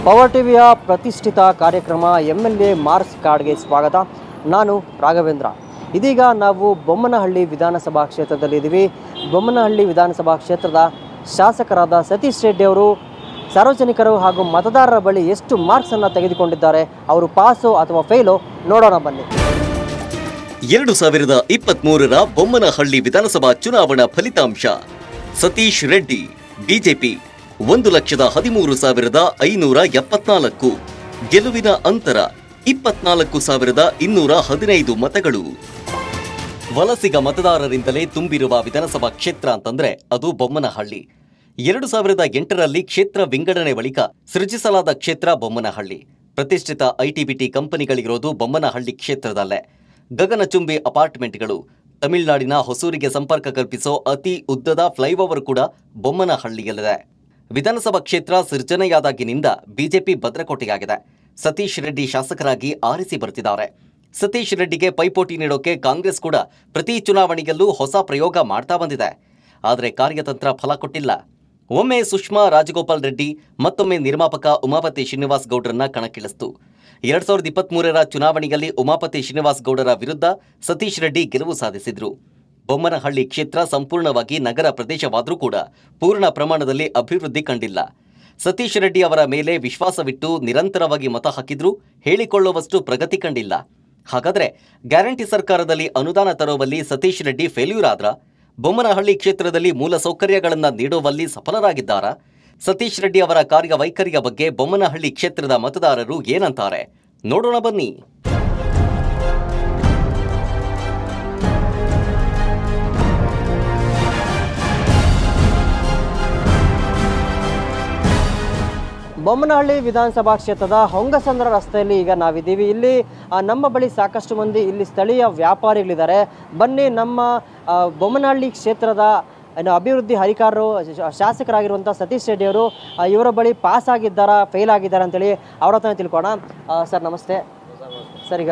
Power ಟಿವಿಯ ಪ್ರತಿಷ್ಠಿತ ಕಾರ್ಯಕ್ರಮ MLA ಮಾರ್ಕ್ಸ್ ಕಾರ್ಡ್ಗೆ ಸ್ವಾಗತ. ನಾನು ರಾಘವೇಂದ್ರ. ಇದೀಗ ನಾವು ಬೊಮ್ಮನಹಳ್ಳಿ ವಿಧಾನಸಭಾ ಕ್ಷೇತ್ರದಲ್ಲಿದ್ದೀವಿ. ಬೊಮ್ಮನಹಳ್ಳಿ ವಿಧಾನಸಭಾ ಕ್ಷೇತ್ರದ ಶಾಸಕರಾದ ಸತೀಶ್ ರೆಡ್ಡಿ ಅವರು ಸಾರ್ವಜನಿಕರು ಹಾಗೂ ಮತದಾರರ ಬಳಿ ಎಷ್ಟು ಮಾರ್ಕ್ಸ್ ಅನ್ನು ತೆಗೆದುಕೊಂಡಿದ್ದಾರೆ, ಅವರು ಪಾಸು ಅಥವಾ ಫೇಲು ನೋಡೋಣ ಬನ್ನಿ. 2023ರ ಬೊಮ್ಮನಹಳ್ಳಿ ವಿಧಾನಸಭಾ ಚುನಾವಣಾ ಫಲಿತಾಂಶ. ಸತೀಶ್ ರೆಡ್ಡಿ ಬಿಜೆಪಿ 1,13,574, ಗೆಲುವಿನ ಅಂತರ 24,215 ಮತಗಳು. ವಲಸಿಗ ಮತದಾರರಿಂದಲೇ ತುಂಬಿರುವ ವಿಧಾನಸಭಾ ಕ್ಷೇತ್ರ ಅಂತಂದ್ರೆ ಅದು ಬೊಮ್ಮನಹಳ್ಳಿ. 2008ರಲ್ಲಿ ಕ್ಷೇತ್ರ ವಿಂಗಡಣೆ ಬಳಿಕ ಸೃಜಿಸಲಾದ ಕ್ಷೇತ್ರ ಬೊಮ್ಮನಹಳ್ಳಿ. ಪ್ರತಿಷ್ಠಿತ ಐಟಿ-ಬಿಟಿ ಕಂಪನಿಗಳಿರೋದು ಬೊಮ್ಮನಹಳ್ಳಿ ಕ್ಷೇತ್ರದಲ್ಲೇ. ಗಗನಚುಂಬಿ ಅಪಾರ್ಟ್ಮೆಂಟ್ಗಳು, ತಮಿಳುನಾಡಿನ ಹೊಸೂರಿಗೆ ಸಂಪರ್ಕ ಕಲ್ಪಿಸೋ ಅತಿ ಉದ್ದದ ಫ್ಲೈಓವರ್ ಕೂಡ ಬೊಮ್ಮನಹಳ್ಳಿಯಲ್ಲಿದೆ. ವಿಧಾನಸಭಾ ಕ್ಷೇತ್ರ ಸೃಜನೆಯಾದಾಗಿನಿಂದ ಬಿಜೆಪಿ ಭದ್ರಕೋಟೆಯಾಗಿದೆ. ಸತೀಶ್ ರೆಡ್ಡಿ ಶಾಸಕರಾಗಿ ಆರಿಸಿ ಬರ್ತಿದ್ದಾರೆ. ಸತೀಶ್ ರೆಡ್ಡಿಗೆ ಪೈಪೋಟಿ ನೀಡೋಕೆ ಕಾಂಗ್ರೆಸ್ ಕೂಡ ಪ್ರತಿ ಚುನಾವಣೆಯಲ್ಲೂ ಹೊಸ ಪ್ರಯೋಗ ಮಾಡ್ತಾ ಬಂದಿದೆ. ಆದರೆ ಕಾರ್ಯತಂತ್ರ ಫಲ ಕೊಟ್ಟಿಲ್ಲ. ಒಮ್ಮೆ ಸುಷ್ಮಾ ರಾಜಗೋಪಾಲ್ ರೆಡ್ಡಿ, ಮತ್ತೊಮ್ಮೆ ನಿರ್ಮಾಪಕ ಉಮಾಪತಿ ಶ್ರೀನಿವಾಸ್ ಗೌಡರನ್ನ ಕಣಕ್ಕಿಳಿಸಿತು. 2023ರ ಚುನಾವಣೆಯಲ್ಲಿ ಉಮಾಪತಿ ಶ್ರೀನಿವಾಸ್ ಗೌಡರ ವಿರುದ್ಧ ಸತೀಶ್ ರೆಡ್ಡಿ ಗೆಲುವು ಸಾಧಿಸಿದ್ರು. ಬೊಮ್ಮನಹಳ್ಳಿ ಕ್ಷೇತ್ರ ಸಂಪೂರ್ಣವಾಗಿ ನಗರ ಪ್ರದೇಶವಾದರೂ ಕೂಡ ಪೂರ್ಣ ಪ್ರಮಾಣದಲ್ಲಿ ಅಭಿವೃದ್ಧಿ ಕಂಡಿಲ್ಲ. ಸತೀಶ್ ರೆಡ್ಡಿ ಅವರ ಮೇಲೆ ವಿಶ್ವಾಸವಿಟ್ಟು ನಿರಂತರವಾಗಿ ಮತ ಹಾಕಿದ್ರೂ ಹೇಳಿಕೊಳ್ಳುವಷ್ಟು ಪ್ರಗತಿ ಕಂಡಿಲ್ಲ. ಹಾಗಾದ್ರೆ ಗ್ಯಾರಂಟಿ ಸರ್ಕಾರದಲ್ಲಿ ಅನುದಾನ ತರುವಲ್ಲಿ ಸತೀಶ್ ರೆಡ್ಡಿ ಫೇಲ್ಯೂರ್ ಆದ್ರ? ಬೊಮ್ಮನಹಳ್ಳಿ ಕ್ಷೇತ್ರದಲ್ಲಿ ಮೂಲ ಸೌಕರ್ಯಗಳನ್ನು ನೀಡುವಲ್ಲಿ ಸಫಲರಾಗಿದ್ದಾರಾ? ಸತೀಶ್ ರೆಡ್ಡಿ ಅವರ ಕಾರ್ಯವೈಖರಿಯ ಬಗ್ಗೆ ಬೊಮ್ಮನಹಳ್ಳಿ ಕ್ಷೇತ್ರದ ಮತದಾರರು ಏನಂತಾರೆ ನೋಡೋಣ ಬನ್ನಿ. ಬೊಮ್ಮನಹಳ್ಳಿ ವಿಧಾನಸಭಾ ಕ್ಷೇತ್ರದ ಹೊಂಗಸಂದ್ರ ರಸ್ತೆಯಲ್ಲಿ ಈಗ ನಾವಿದ್ದೀವಿ. ಇಲ್ಲಿ ನಮ್ಮ ಬಳಿ ಸಾಕಷ್ಟು ಮಂದಿ ಇಲ್ಲಿ ಸ್ಥಳೀಯ ವ್ಯಾಪಾರಿಗಳಿದ್ದಾರೆ. ಬನ್ನಿ, ನಮ್ಮ ಬೊಮ್ಮನಹಳ್ಳಿ ಕ್ಷೇತ್ರದ ಅಭಿವೃದ್ಧಿ ಅಧಿಕಾರರು ಶಾಸಕರಾಗಿರುವಂಥ ಸತೀಶ್ ರೆಡ್ಡಿ ಅವರು ಇವರ ಬಳಿ ಪಾಸ್ ಆಗಿದ್ದಾರಾ, ಫೇಲ್ ಆಗಿದ್ದಾರಾ ಅಂತೇಳಿ ಅವ್ರ ಹತ್ರ ತಿಳ್ಕೋಣ. ಸರ್ ನಮಸ್ತೆ. ಸರ್, ಈಗ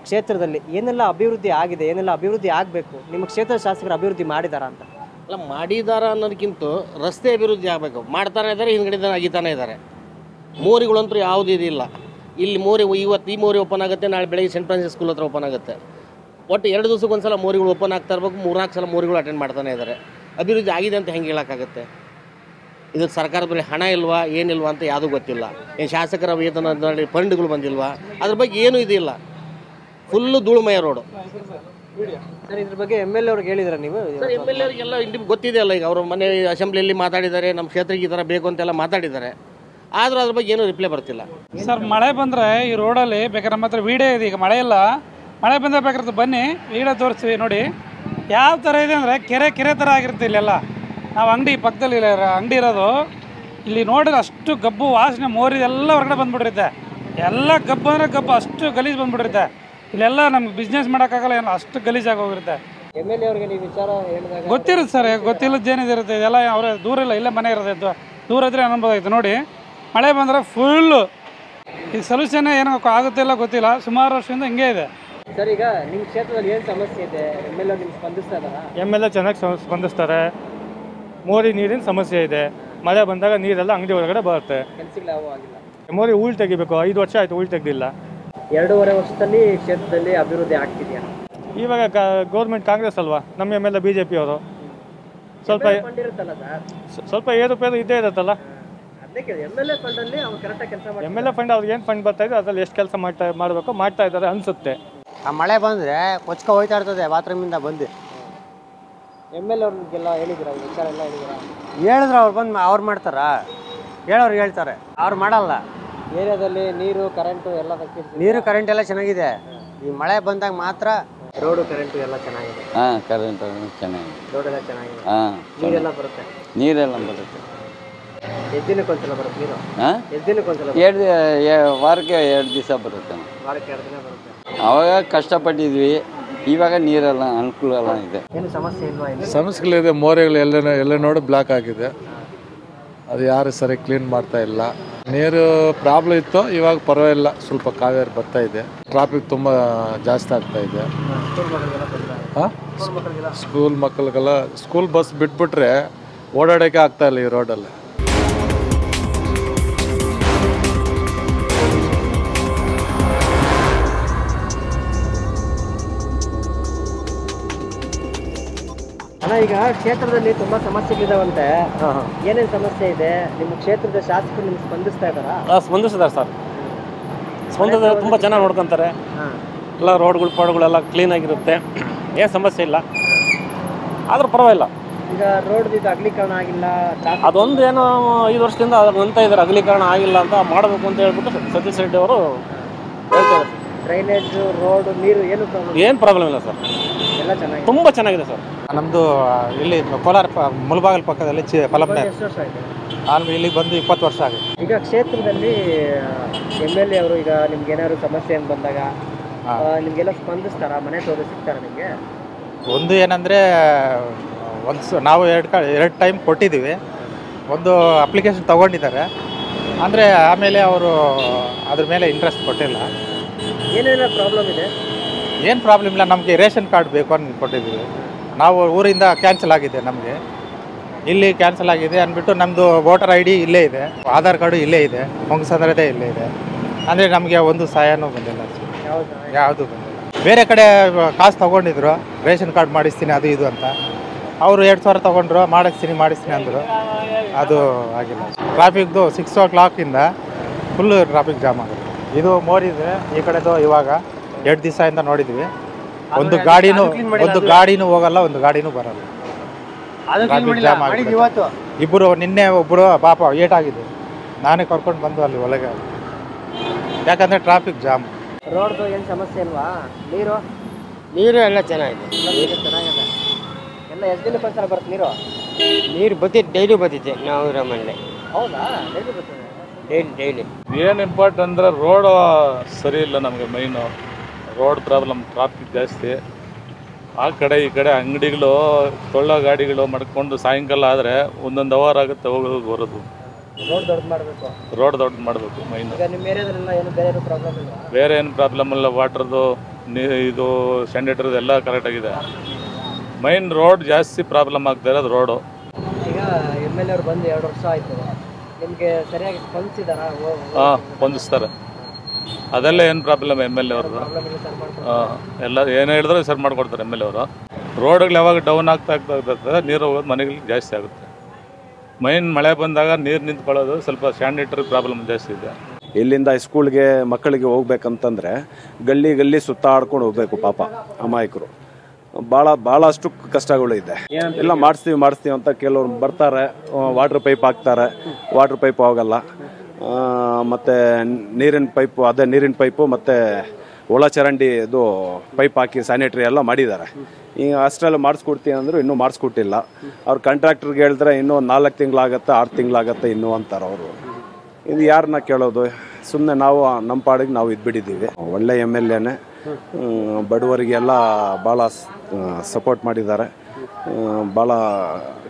ಕ್ಷೇತ್ರದಲ್ಲಿ ಏನೆಲ್ಲ ಅಭಿವೃದ್ಧಿ ಆಗಿದೆ, ಏನೆಲ್ಲ ಅಭಿವೃದ್ಧಿ ಆಗಬೇಕು, ನಿಮ್ಮ ಕ್ಷೇತ್ರದ ಶಾಸಕರು ಅಭಿವೃದ್ಧಿ ಮಾಡಿದಾರಾ ಅಂತ? ಅಲ್ಲ, ಮಾಡಿದಾರ ಅನ್ನೋದಕ್ಕಿಂತ ರಸ್ತೆ ಅಭಿವೃದ್ಧಿ ಆಗಬೇಕು. ಮಾಡ್ತಾನೆ ಇದ್ದಾರೆ, ಹಿಂದ್ಗಡೆ ಅಗಿತಾನೆ ಇದ್ದಾರೆ. ಮೋರಿಗಳಂತೂ ಯಾವುದೂ ಇದಿಲ್ಲ. ಇಲ್ಲಿ ಮೋರಿ ಇವತ್ತು ಈ ಮೋರಿ ಓಪನ್ ಆಗುತ್ತೆ, ನಾಳೆ ಬೆಳಗ್ಗೆ ಸೆಂಟ್ ಫ್ರಾನ್ಸಿಸ್ ಸ್ಕೂಲ್ ಹತ್ರ ಓಪನ್ ಆಗುತ್ತೆ. ಒಟ್ಟು 2 ದಿವಸಕ್ಕೆ ಒಂದ್ಸಲ ಮೋರಿಗಳು ಓಪನ್ ಆಗ್ತಾ ಇರಬೇಕು. 3-4 ಸಲ ಮೋರಿಗಳು ಅಟೆಂಡ್ ಮಾಡ್ತಾನೆ ಇದ್ದಾರೆ. ಅಭಿವೃದ್ಧಿ ಆಗಿದೆ ಅಂತ ಹೆಂಗೆ ಹೇಳೋಕ್ಕಾಗುತ್ತೆ? ಇದಕ್ಕೆ ಸರ್ಕಾರದಲ್ಲಿ ಹಣ ಇಲ್ವಾ, ಏನಿಲ್ವಾ ಅಂತ ಯಾವುದೂ ಗೊತ್ತಿಲ್ಲ. ಏನು ಶಾಸಕರ ವೇತನ ಫಂಡ್ಗಳು ಬಂದಿಲ್ವಾ, ಅದ್ರ ಬಗ್ಗೆ ಏನೂ ಇದಿಲ್ಲ. Full ಧೂಳುಮಯ road. ಸರ್, ಇದ್ರ ಬಗ್ಗೆ MLA ಅವ್ರಿಗೆ ಹೇಳಿದ್ರೆ ನೀವು? ಸರ್, MLA ಅವರಿಗೆಲ್ಲ ಗೊತ್ತಿದೆ ಅಲ್ಲ. ಈಗ ಅವರು ಮನೆ ಅಸೆಂಬ್ಲಿಯಲ್ಲಿ ಮಾತಾಡಿದ್ದಾರೆ, ನಮ್ಮ ಕ್ಷೇತ್ರಕ್ಕೆ ಈ ಥರ ಬೇಕು ಅಂತೆಲ್ಲ ಮಾತಾಡಿದ್ದಾರೆ. ಆದರೂ ಅದ್ರ ಬಗ್ಗೆ ಏನೂ ರಿಪ್ಲೈ ಬರ್ತಿಲ್ಲ. ಸರ್, ಮಳೆ ಬಂದರೆ ಈ ರೋಡಲ್ಲಿ ಬೇಕಾದ್ರೆ ನಮ್ಮ ಹತ್ರ ವೀಡಿಯೋ ಇದೆ. ಈಗ ಮಳೆ ಇಲ್ಲ, ಮಳೆ ಬಂದರೆ ಬೇಕಾದ್ರೆ ಬನ್ನಿ ವೀಡಿಯೋ ತೋರಿಸ್ತೀವಿ ನೋಡಿ. ಯಾವ ಥರ ಇದೆ ಅಂದರೆ ಕೆರೆ ಥರ ಆಗಿರುತ್ತೆ. ಇಲ್ಲೆಲ್ಲ ನಾವು ಅಂಗಡಿ ಪಕ್ಕದಲ್ಲಿ ಅಂಗಡಿ ಇರೋದು. ಇಲ್ಲಿ ನೋಡಿದ್ರೆ ಅಷ್ಟು ಗಬ್ಬು ವಾಸನೆ, ಮೋರಿ ಎಲ್ಲ ಹೊರಗಡೆ ಬಂದುಬಿಟ್ಟಿರುತ್ತೆ. ಎಲ್ಲ ಗಬ್ಬು ಅಂದರೆ ಗಬ್ಬು, ಅಷ್ಟು ಗಲೀಜು ಬಂದುಬಿಟ್ಟಿರುತ್ತೆ. ಇಲ್ಲೆಲ್ಲ ನಮ್ಗೆ ಬಿಸ್ನೆಸ್ ಮಾಡೋಕ್ಕಾಗಲ್ಲ, ಏನೋ ಅಷ್ಟು ಗಲೀಜಾಗಿ ಹೋಗಿರುತ್ತೆ. MLA ಅವ್ರಿಗೆ ನೀವು ವಿಚಾರ ಹೇಳಿದಾಗ ಗೊತ್ತಿರುತ್ತೆ ಸರ್, ಗೊತ್ತಿಲ್ಲದೇನಿದಿರುತ್ತೆ. ಇದೆಲ್ಲ ಅವರೇ ದೂರ ಇಲ್ಲ, ಇಲ್ಲೇ ಮನೆ ಇರೋದು. ದೂರ ಇದ್ರೆ ಅನುಭವ ಆಯಿತು ನೋಡಿ. ಮಳೆ ಬಂದರೆ ಫುಲ್ಲು ಈ ಸೊಲ್ಯೂಷನ್ ಏನೋ ಆಗುತ್ತಿಲ್ಲ, ಗೊತ್ತಿಲ್ಲ. ಸುಮಾರು ವರ್ಷದಿಂದ ಹಿಂಗೆ ಇದೆ. ಸರ್, ಈಗ ನಿಮ್ಮ ಕ್ಷೇತ್ರದಲ್ಲಿ ಏನು ಸಮಸ್ಯೆ ಇದೆ? MLA ನಿಮ್ಗೆ ಸ್ಪಂದಿಸ್ತಾ ಇದ್ದಾರಾ? MLA ಚೆನ್ನಾಗಿ ಸ್ಪಂದಿಸ್ತಾರೆ. ಮೋರಿ ನೀರಿನ ಸಮಸ್ಯೆ ಇದೆ. ಮಳೆ ಬಂದಾಗ ನೀರೆಲ್ಲ ಅಂಗಡಿ ಒಳಗಡೆ ಬರುತ್ತೆ. ಕೆಲಸಗಳು ಯಾವ ಆಗಿಲ್ಲ. ಮೋರಿ ಹೂಳು ತೆಗಿಬೇಕು. 5 ವರ್ಷ ಆಯಿತು ಹೂಳು ತೆಗೆದಿಲ್ಲ. 2.5 ವರ್ಷದಲ್ಲಿ ಕ್ಷೇತ್ರದಲ್ಲಿ ಅಭಿವೃದ್ಧಿ ಆಗ್ತಿದೆಯಾ? ಇವಾಗ ಗೌರ್ಮೆಂಟ್ ಕಾಂಗ್ರೆಸ್ ಅಲ್ವಾ, ನಮ್ಮ MLA BJP ಅವರು. ಸ್ವಲ್ಪ ಏರುಪೇರು ಇದ್ದೇ ಇರುತ್ತಲ್ಲ. MLA ಫಂಡ್ ಅವ್ರಿಗೆ ಏನು ಫಂಡ್ ಬರ್ತಾ ಇದೆ ಅದ್ರಲ್ಲಿ ಎಷ್ಟು ಕೆಲಸ ಮಾಡಬೇಕು ಮಾಡ್ತಾ ಇದ್ದಾರೆ ಅನಿಸುತ್ತೆ. ಆ ಮಳೆ ಬಂದರೆ ಕೊಚ್ಕ ಹೋಯ್ತಾ ಇರ್ತದೆ ಬಾತ್ರೂಮಿಂದ ಬಂದು. MLA ಅವ್ರಿಗೆಲ್ಲ ಹೇಳಿದ್ರ ವಿಚಾರ ಎಲ್ಲ ಹೇಳಿದ್ರ? ಹೇಳಿದ್ರೆ ಅವ್ರು ಬಂದು ಅವ್ರು ಮಾಡ್ತಾರಾ? ಹೇಳೋರು ಹೇಳ್ತಾರೆ, ಅವ್ರು ಮಾಡಲ್ಲ. ಏರಿಯಾದಲ್ಲಿ ನೀರು ಕರೆಂಟು ಎಲ್ಲ ನೀರು ಕರೆಂಟ್ ಎಲ್ಲ ಚೆನ್ನಾಗಿದೆ. ಈ ಮಳೆ ಬಂದಾಗ ಮಾತ್ರ ರೋಡು ಕರೆಂಟು ಎಲ್ಲ ಚೆನ್ನಾಗಿದೆ. ಕರೆಂಟ್ ಚೆನ್ನಾಗಿದೆ, ರೋಡ್ ಎಲ್ಲ ಚೆನ್ನಾಗಿದೆ, ನೀರೆಲ್ಲ ಬರುತ್ತೆ. ಎಷ್ಟು ದಿನಕ್ಕೊಂದ್ಸಲ ಬರುತ್ತೆ ನೀರು? ಎಷ್ಟು ದಿನಕ್ಕೊಂದ್ಸಲ? ವಾರಕ್ಕೆ 2 ದಿವಸ ಬರುತ್ತೆ. ವಾರಕ್ಕೆ 2 ದಿನ ಬರುತ್ತೆ. ಅವಾಗ ಕಷ್ಟಪಟ್ಟಿದ್ವಿ, ಇವಾಗ ನೀರೆಲ್ಲ ಅನುಕೂಲ ಎಲ್ಲ ಇದೆ. ಏನು ಸಮಸ್ಯೆ ಇಲ್ವಾ? ಸಮಸ್ಯೆಗಳಿದೆ. ಮೋರಿಗಳು ಎಲ್ಲ ನೋಡಿ ಬ್ಲಾಕ್ ಆಗಿದೆ. ಅದು ಯಾರು ಸರಿ ಕ್ಲೀನ್ ಮಾಡ್ತಾ ಇಲ್ಲ. ನೀರು ಪ್ರಾಬ್ಲಮ್ ಇತ್ತು, ಇವಾಗ ಪರವಾಗಿಲ್ಲ, ಸ್ವಲ್ಪ ಕಾವೇರಿ ಬರ್ತಾ ಇದೆ. ಟ್ರಾಫಿಕ್ ತುಂಬ ಜಾಸ್ತಿ ಆಗ್ತಾ ಇದೆ. ಸ್ಕೂಲ್ ಮಕ್ಕಳಿಗೆಲ್ಲ ಸ್ಕೂಲ್ ಬಸ್ ಬಿಟ್ಬಿಟ್ರೆ ಓಡಾಡೋಕ್ಕೆ ಆಗ್ತಾ ಇಲ್ಲ ಈ ರೋಡಲ್ಲಿ. ಈಗ ಕ್ಷೇತ್ರದಲ್ಲಿ ತುಂಬಾ ಸಮಸ್ಯೆಗಳಿದಾವಂತೆ. ಏನೇನು ಸಮಸ್ಯೆ ಇದೆ? ನಿಮ್ಮ ಕ್ಷೇತ್ರದ ಶಾಸಕರು ನಿಮ್ಗೆ ಸ್ಪಂದಿಸ್ತಾ ಇದ್ದಾರಾ? ಸ್ಪಂದಿಸಿದ್ದಾರೆ ಸರ್. ಸ್ಪಂದಿಸಿದ್ರೆ ತುಂಬ ಚೆನ್ನಾಗಿ ನೋಡ್ಕೊತಾರೆ. ಎಲ್ಲ ರೋಡ್ಗಳೆಲ್ಲ ಕ್ಲೀನಾಗಿರುತ್ತೆ, ಏನು ಸಮಸ್ಯೆ ಇಲ್ಲ. ಆದರೂ ಪರವಾಗಿಲ್ಲ. ಈಗ ರೋಡ್ ಇದು ಅಗಲೀಕರಣ ಆಗಿಲ್ಲ, ಅದೊಂದು ಏನೋ 5 ವರ್ಷದಿಂದ ಅಂತ ಇದ್ದಾರೆ, ಅಗಲೀಕರಣ ಆಗಿಲ್ಲ ಅಂತ ಮಾಡಬೇಕು ಅಂತ ಹೇಳ್ಬಿಟ್ಟು ಸತೀಶ್ ರೆಡ್ಡಿ ಅವರು ಹೇಳ್ತಾರೆ. ಡ್ರೈನೇಜ್, ರೋಡ್, ನೀರು ಏನು ಪ್ರಾಬ್ಲಮ್ ಇಲ್ಲ ಸರ್, ಎಲ್ಲ ಚೆನ್ನಾಗಿದೆ, ತುಂಬ ಚೆನ್ನಾಗಿದೆ ಸರ್. ನಮ್ಮದು ಇಲ್ಲಿ ಕೋಲಾರ ಮುಳಬಾಗಿಲು ಪಕ್ಕದಲ್ಲಿ ಫಲಂನೆ. ಎಷ್ಟು ವರ್ಷ ಆಯಿತು? ನಾನು ಇಲ್ಲಿಗೆ ಬಂದು 20 ವರ್ಷ ಆಗಿದೆ. ಈಗ ಕ್ಷೇತ್ರದಲ್ಲಿ MLA ಅವರು ಈಗ ನಿಮ್ಗೆ ಏನಾದ್ರು ಸಮಸ್ಯೆ ಅಂತ ಬಂದಾಗ ನಿಮಗೆಲ್ಲ ಸ್ಪಂದಿಸ್ತಾರ? ಮನೆ ತೋರಿಸಿ ಸಿಗ್ತಾರ ನಿಮಗೆ? ಒಂದು ಏನಂದರೆ ನಾವು 2 ಟೈಮ್ ಕೊಟ್ಟಿದ್ದೀವಿ. ಒಂದು ಅಪ್ಲಿಕೇಶನ್ ತೊಗೊಂಡಿದ್ದಾರೆ, ಅಂದರೆ ಆಮೇಲೆ ಅವರು ಅದ್ರ ಮೇಲೆ ಇಂಟ್ರೆಸ್ಟ್ ಕೊಟ್ಟಿಲ್ಲ. ಏನೇನೋ ಪ್ರಾಬ್ಲಮ್ ಇದೆ? ಏನು ಪ್ರಾಬ್ಲಮ್ ಇಲ್ಲ, ನಮಗೆ ರೇಷನ್ ಕಾರ್ಡ್ ಬೇಕು ಅಂತ ಕೊಟ್ಟಿದ್ದೀವಿ. ನಾವು ಊರಿಂದ ಕ್ಯಾನ್ಸಲ್ ಆಗಿದೆ, ನಮಗೆ ಇಲ್ಲಿ ಕ್ಯಾನ್ಸಲ್ ಆಗಿದೆ ಅಂದ್ಬಿಟ್ಟು ನಮ್ಮದು ವೋಟರ್ ID ಇಲ್ಲೇ ಇದೆ, ಆಧಾರ್ ಕಾರ್ಡು ಇಲ್ಲೇ ಇದೆ, ಹೊಂಗಸಂದ್ರದೇ ಇಲ್ಲೇ ಇದೆ. ಅಂದರೆ ನಮಗೆ ಒಂದು ಸಹಾಯನೂ ಬಂದಿಲ್ಲ, ಯಾವುದು ಬಂದಿಲ್ಲ. ಬೇರೆ ಕಡೆ ಕಾಸು ತೊಗೊಂಡಿದ್ರು, ರೇಷನ್ ಕಾರ್ಡ್ ಮಾಡಿಸ್ತೀನಿ ಅದು ಇದು ಅಂತ. ಅವರು 2,000 ತೊಗೊಂಡ್ರು, ಮಾಡಿಸ್ತೀನಿ ಅಂದರು, ಅದು ಆಗಿಲ್ಲ. ಟ್ರಾಫಿಕ್ದು 6 o'clock ಫುಲ್ಲು ಟ್ರಾಫಿಕ್ ಜಾಮ್ ಆಗುತ್ತೆ. ಇದು ಮೋರಿದೆ ಈ ಕಡೆದು. ಇವಾಗ 2 ದಿವಸದಿಂದ ನೋಡಿದ್ವಿ, ಒಂದು ಗಾಡಿನೂ ಹೋಗಲ್ಲ, ಒಂದು ಗಾಡಿನೂ ಬರಲ್ಲ. ಟ್ರಾಫಿಕ್ ಜಾಮ್ ಆಗಿದೆ. ಇಬ್ಬರು ನಿನ್ನೆ ಒಬ್ಬರು ಪಾಪ ಏಟಾಗಿದೆ, ನಾನೇ ಕರ್ಕೊಂಡು ಬಂದು ಅಲ್ಲಿ ಒಳಗೆ, ಯಾಕಂದರೆ ಟ್ರಾಫಿಕ್ ಜಾಮ್. ರೋಡ್ದು ಏನು ಸಮಸ್ಯೆ ಇಲ್ವಾ? ನೀರು ಎಲ್ಲ ಚೆನ್ನಾಗಿದೆ. ಚೆನ್ನಾಗಿದೆ ಎಲ್ಲ. ಎಷ್ಟು ದಿನಕ್ಕೆ ಒಂದ್ಸಲ ಬರುತ್ತೆ ನೀರು? ನೀರು ಬರ್ತೈತೆ, ಡೈಲಿ ಬರ್ತೈತೆ ನಾವು ಇರೋ ಮನೆ. ಹೌದಾ? ಡೈಲಿ ಬರ್ತದೆ? ಡೈಲಿ. ಏನು ಇಂಪಾರ್ಟೆಂಟ್ ಅಂದರೆ ರೋಡ್ ಸರಿ ಇಲ್ಲ ನಮಗೆ. ಮೈನು ರೋಡ್ ಪ್ರಾಬ್ಲಮ್, ಟ್ರಾಫಿಕ್ ಜಾಸ್ತಿ. ಆ ಕಡೆ ಈ ಕಡೆ ಅಂಗಡಿಗಳು, ತೊಳ್ಳೋ ಗಾಡಿಗಳು ಮಾಡ್ಕೊಂಡು ಸಾಯಂಕಾಲ ಆದರೆ ಒಂದೊಂದು ಅವರ್ ಆಗುತ್ತೆ ಹೋಗೋದು ಬರೋದು. ರೋಡ್ ದೊಡ್ಡದು ಮಾಡಬೇಕು. ರೋಡ್ ದೊಡ್ಡದು ಮಾಡಬೇಕು ಮೈನು. ಈಗ ನಿಮ್ಮ ಏರಿಯಾದಲ್ಲೆಲ್ಲ ಏನು ಬೇರೆ ಪ್ರಾಬ್ಲಮ್ ಇಲ್ಲ? ಬೇರೆ ಏನು ಪ್ರಾಬ್ಲಮ್ ಇಲ್ಲ. ವಾಟ್ರದ್ದು, ಇದು ಸ್ಯಾನಿಟೈಸರ್ ಎಲ್ಲ ಕರೆಕ್ಟಾಗಿದೆ. ಮೈನ್ ರೋಡ್ ಜಾಸ್ತಿ ಪ್ರಾಬ್ಲಮ್ ಆಗ್ತಾ ಇರೋದು ರೋಡು. ಈಗ MLA ಅವರು ಬಂದು 2 ವರ್ಷ ಆಯಿತು, ನಿಮಗೆ ಸರಿಯಾಗಿ ಸ್ಪಂದಿಸಿದಾರಾ? ಸ್ಪಂದಿಸ್ತಾರೆ. ಅದೆಲ್ಲ ಏನು ಪ್ರಾಬ್ಲಮ್ MLA ಅವ್ರದ್ದು? ಎಲ್ಲ ಏನು ಹೇಳಿದ್ರೆ ಸರ್ ಮಾಡಿಕೊಡ್ತಾರೆ MLA ಅವರು. ರೋಡ್ಗಳು ಯಾವಾಗ ಡೌನ್ ಆಗ್ತಾ ಇರ್ತದೆ, ನೀರು ಹೋಗೋದು ಮನೆಗಳಿಗೆ ಜಾಸ್ತಿ ಆಗುತ್ತೆ. ಮೈನ್ ಮಳೆ ಬಂದಾಗ ನೀರು ನಿಂತ್ಕೊಳ್ಳೋದು, ಸ್ವಲ್ಪ ಸ್ಯಾನಿಟರಿ ಪ್ರಾಬ್ಲಮ್ ಜಾಸ್ತಿ ಇದೆ. ಇಲ್ಲಿಂದ ಸ್ಕೂಲ್ಗೆ ಮಕ್ಕಳಿಗೆ ಹೋಗ್ಬೇಕಂತಂದರೆ ಗಲ್ಲಿ ಸುತ್ತಾಡ್ಕೊಂಡು ಹೋಗ್ಬೇಕು ಪಾಪ ಅಮಾಯಕರು. ಭಾಳಷ್ಟು ಕಷ್ಟಗಳು ಇದೆ. ಎಲ್ಲ ಮಾಡಿಸ್ತೀವಿ ಅಂತ ಕೆಲವ್ರು ಬರ್ತಾರೆ, ವಾಟ್ರ್ ಪೈಪ್ ಹಾಕ್ತಾರೆ, ವಾಟ್ರ್ ಪೈಪ್ ಹೋಗಲ್ಲ. ಮತ್ತು ನೀರಿನ ಪೈಪು ಮತ್ತು ಒಳ ಚರಂಡಿ ಇದು ಪೈಪ್ ಹಾಕಿ ಸ್ಯಾನಿಟರಿ ಎಲ್ಲ ಮಾಡಿದ್ದಾರೆ. ಈಗ ಅಷ್ಟೆಲ್ಲ ಮಾಡಿಸ್ಕೊಡ್ತೀನಿ ಅಂದರು, ಇನ್ನೂ ಮಾಡಿಸ್ಕೊಟ್ಟಿಲ್ಲ. ಅವ್ರು ಕಾಂಟ್ರಾಕ್ಟ್ರಿಗೆ ಹೇಳಿದ್ರೆ ಇನ್ನೂ 4 ತಿಂಗಳಾಗತ್ತೆ, 6 ತಿಂಗಳಾಗತ್ತೆ ಇನ್ನೂ ಅಂತಾರೆ ಅವರು. ಇದು ಯಾರನ್ನ ಕೇಳೋದು? ಸುಮ್ಮನೆ ನಾವು ನಮ್ಮ ಪಾಡಿಗೆ ನಾವು ಇದ್ಬಿಟ್ಟಿದ್ದೀವಿ. ಒಳ್ಳೆ MLAನೇ, ಬಡವರಿಗೆಲ್ಲ ಭಾಳ ಸಪೋರ್ಟ್ ಮಾಡಿದ್ದಾರೆ. ಭಾಳ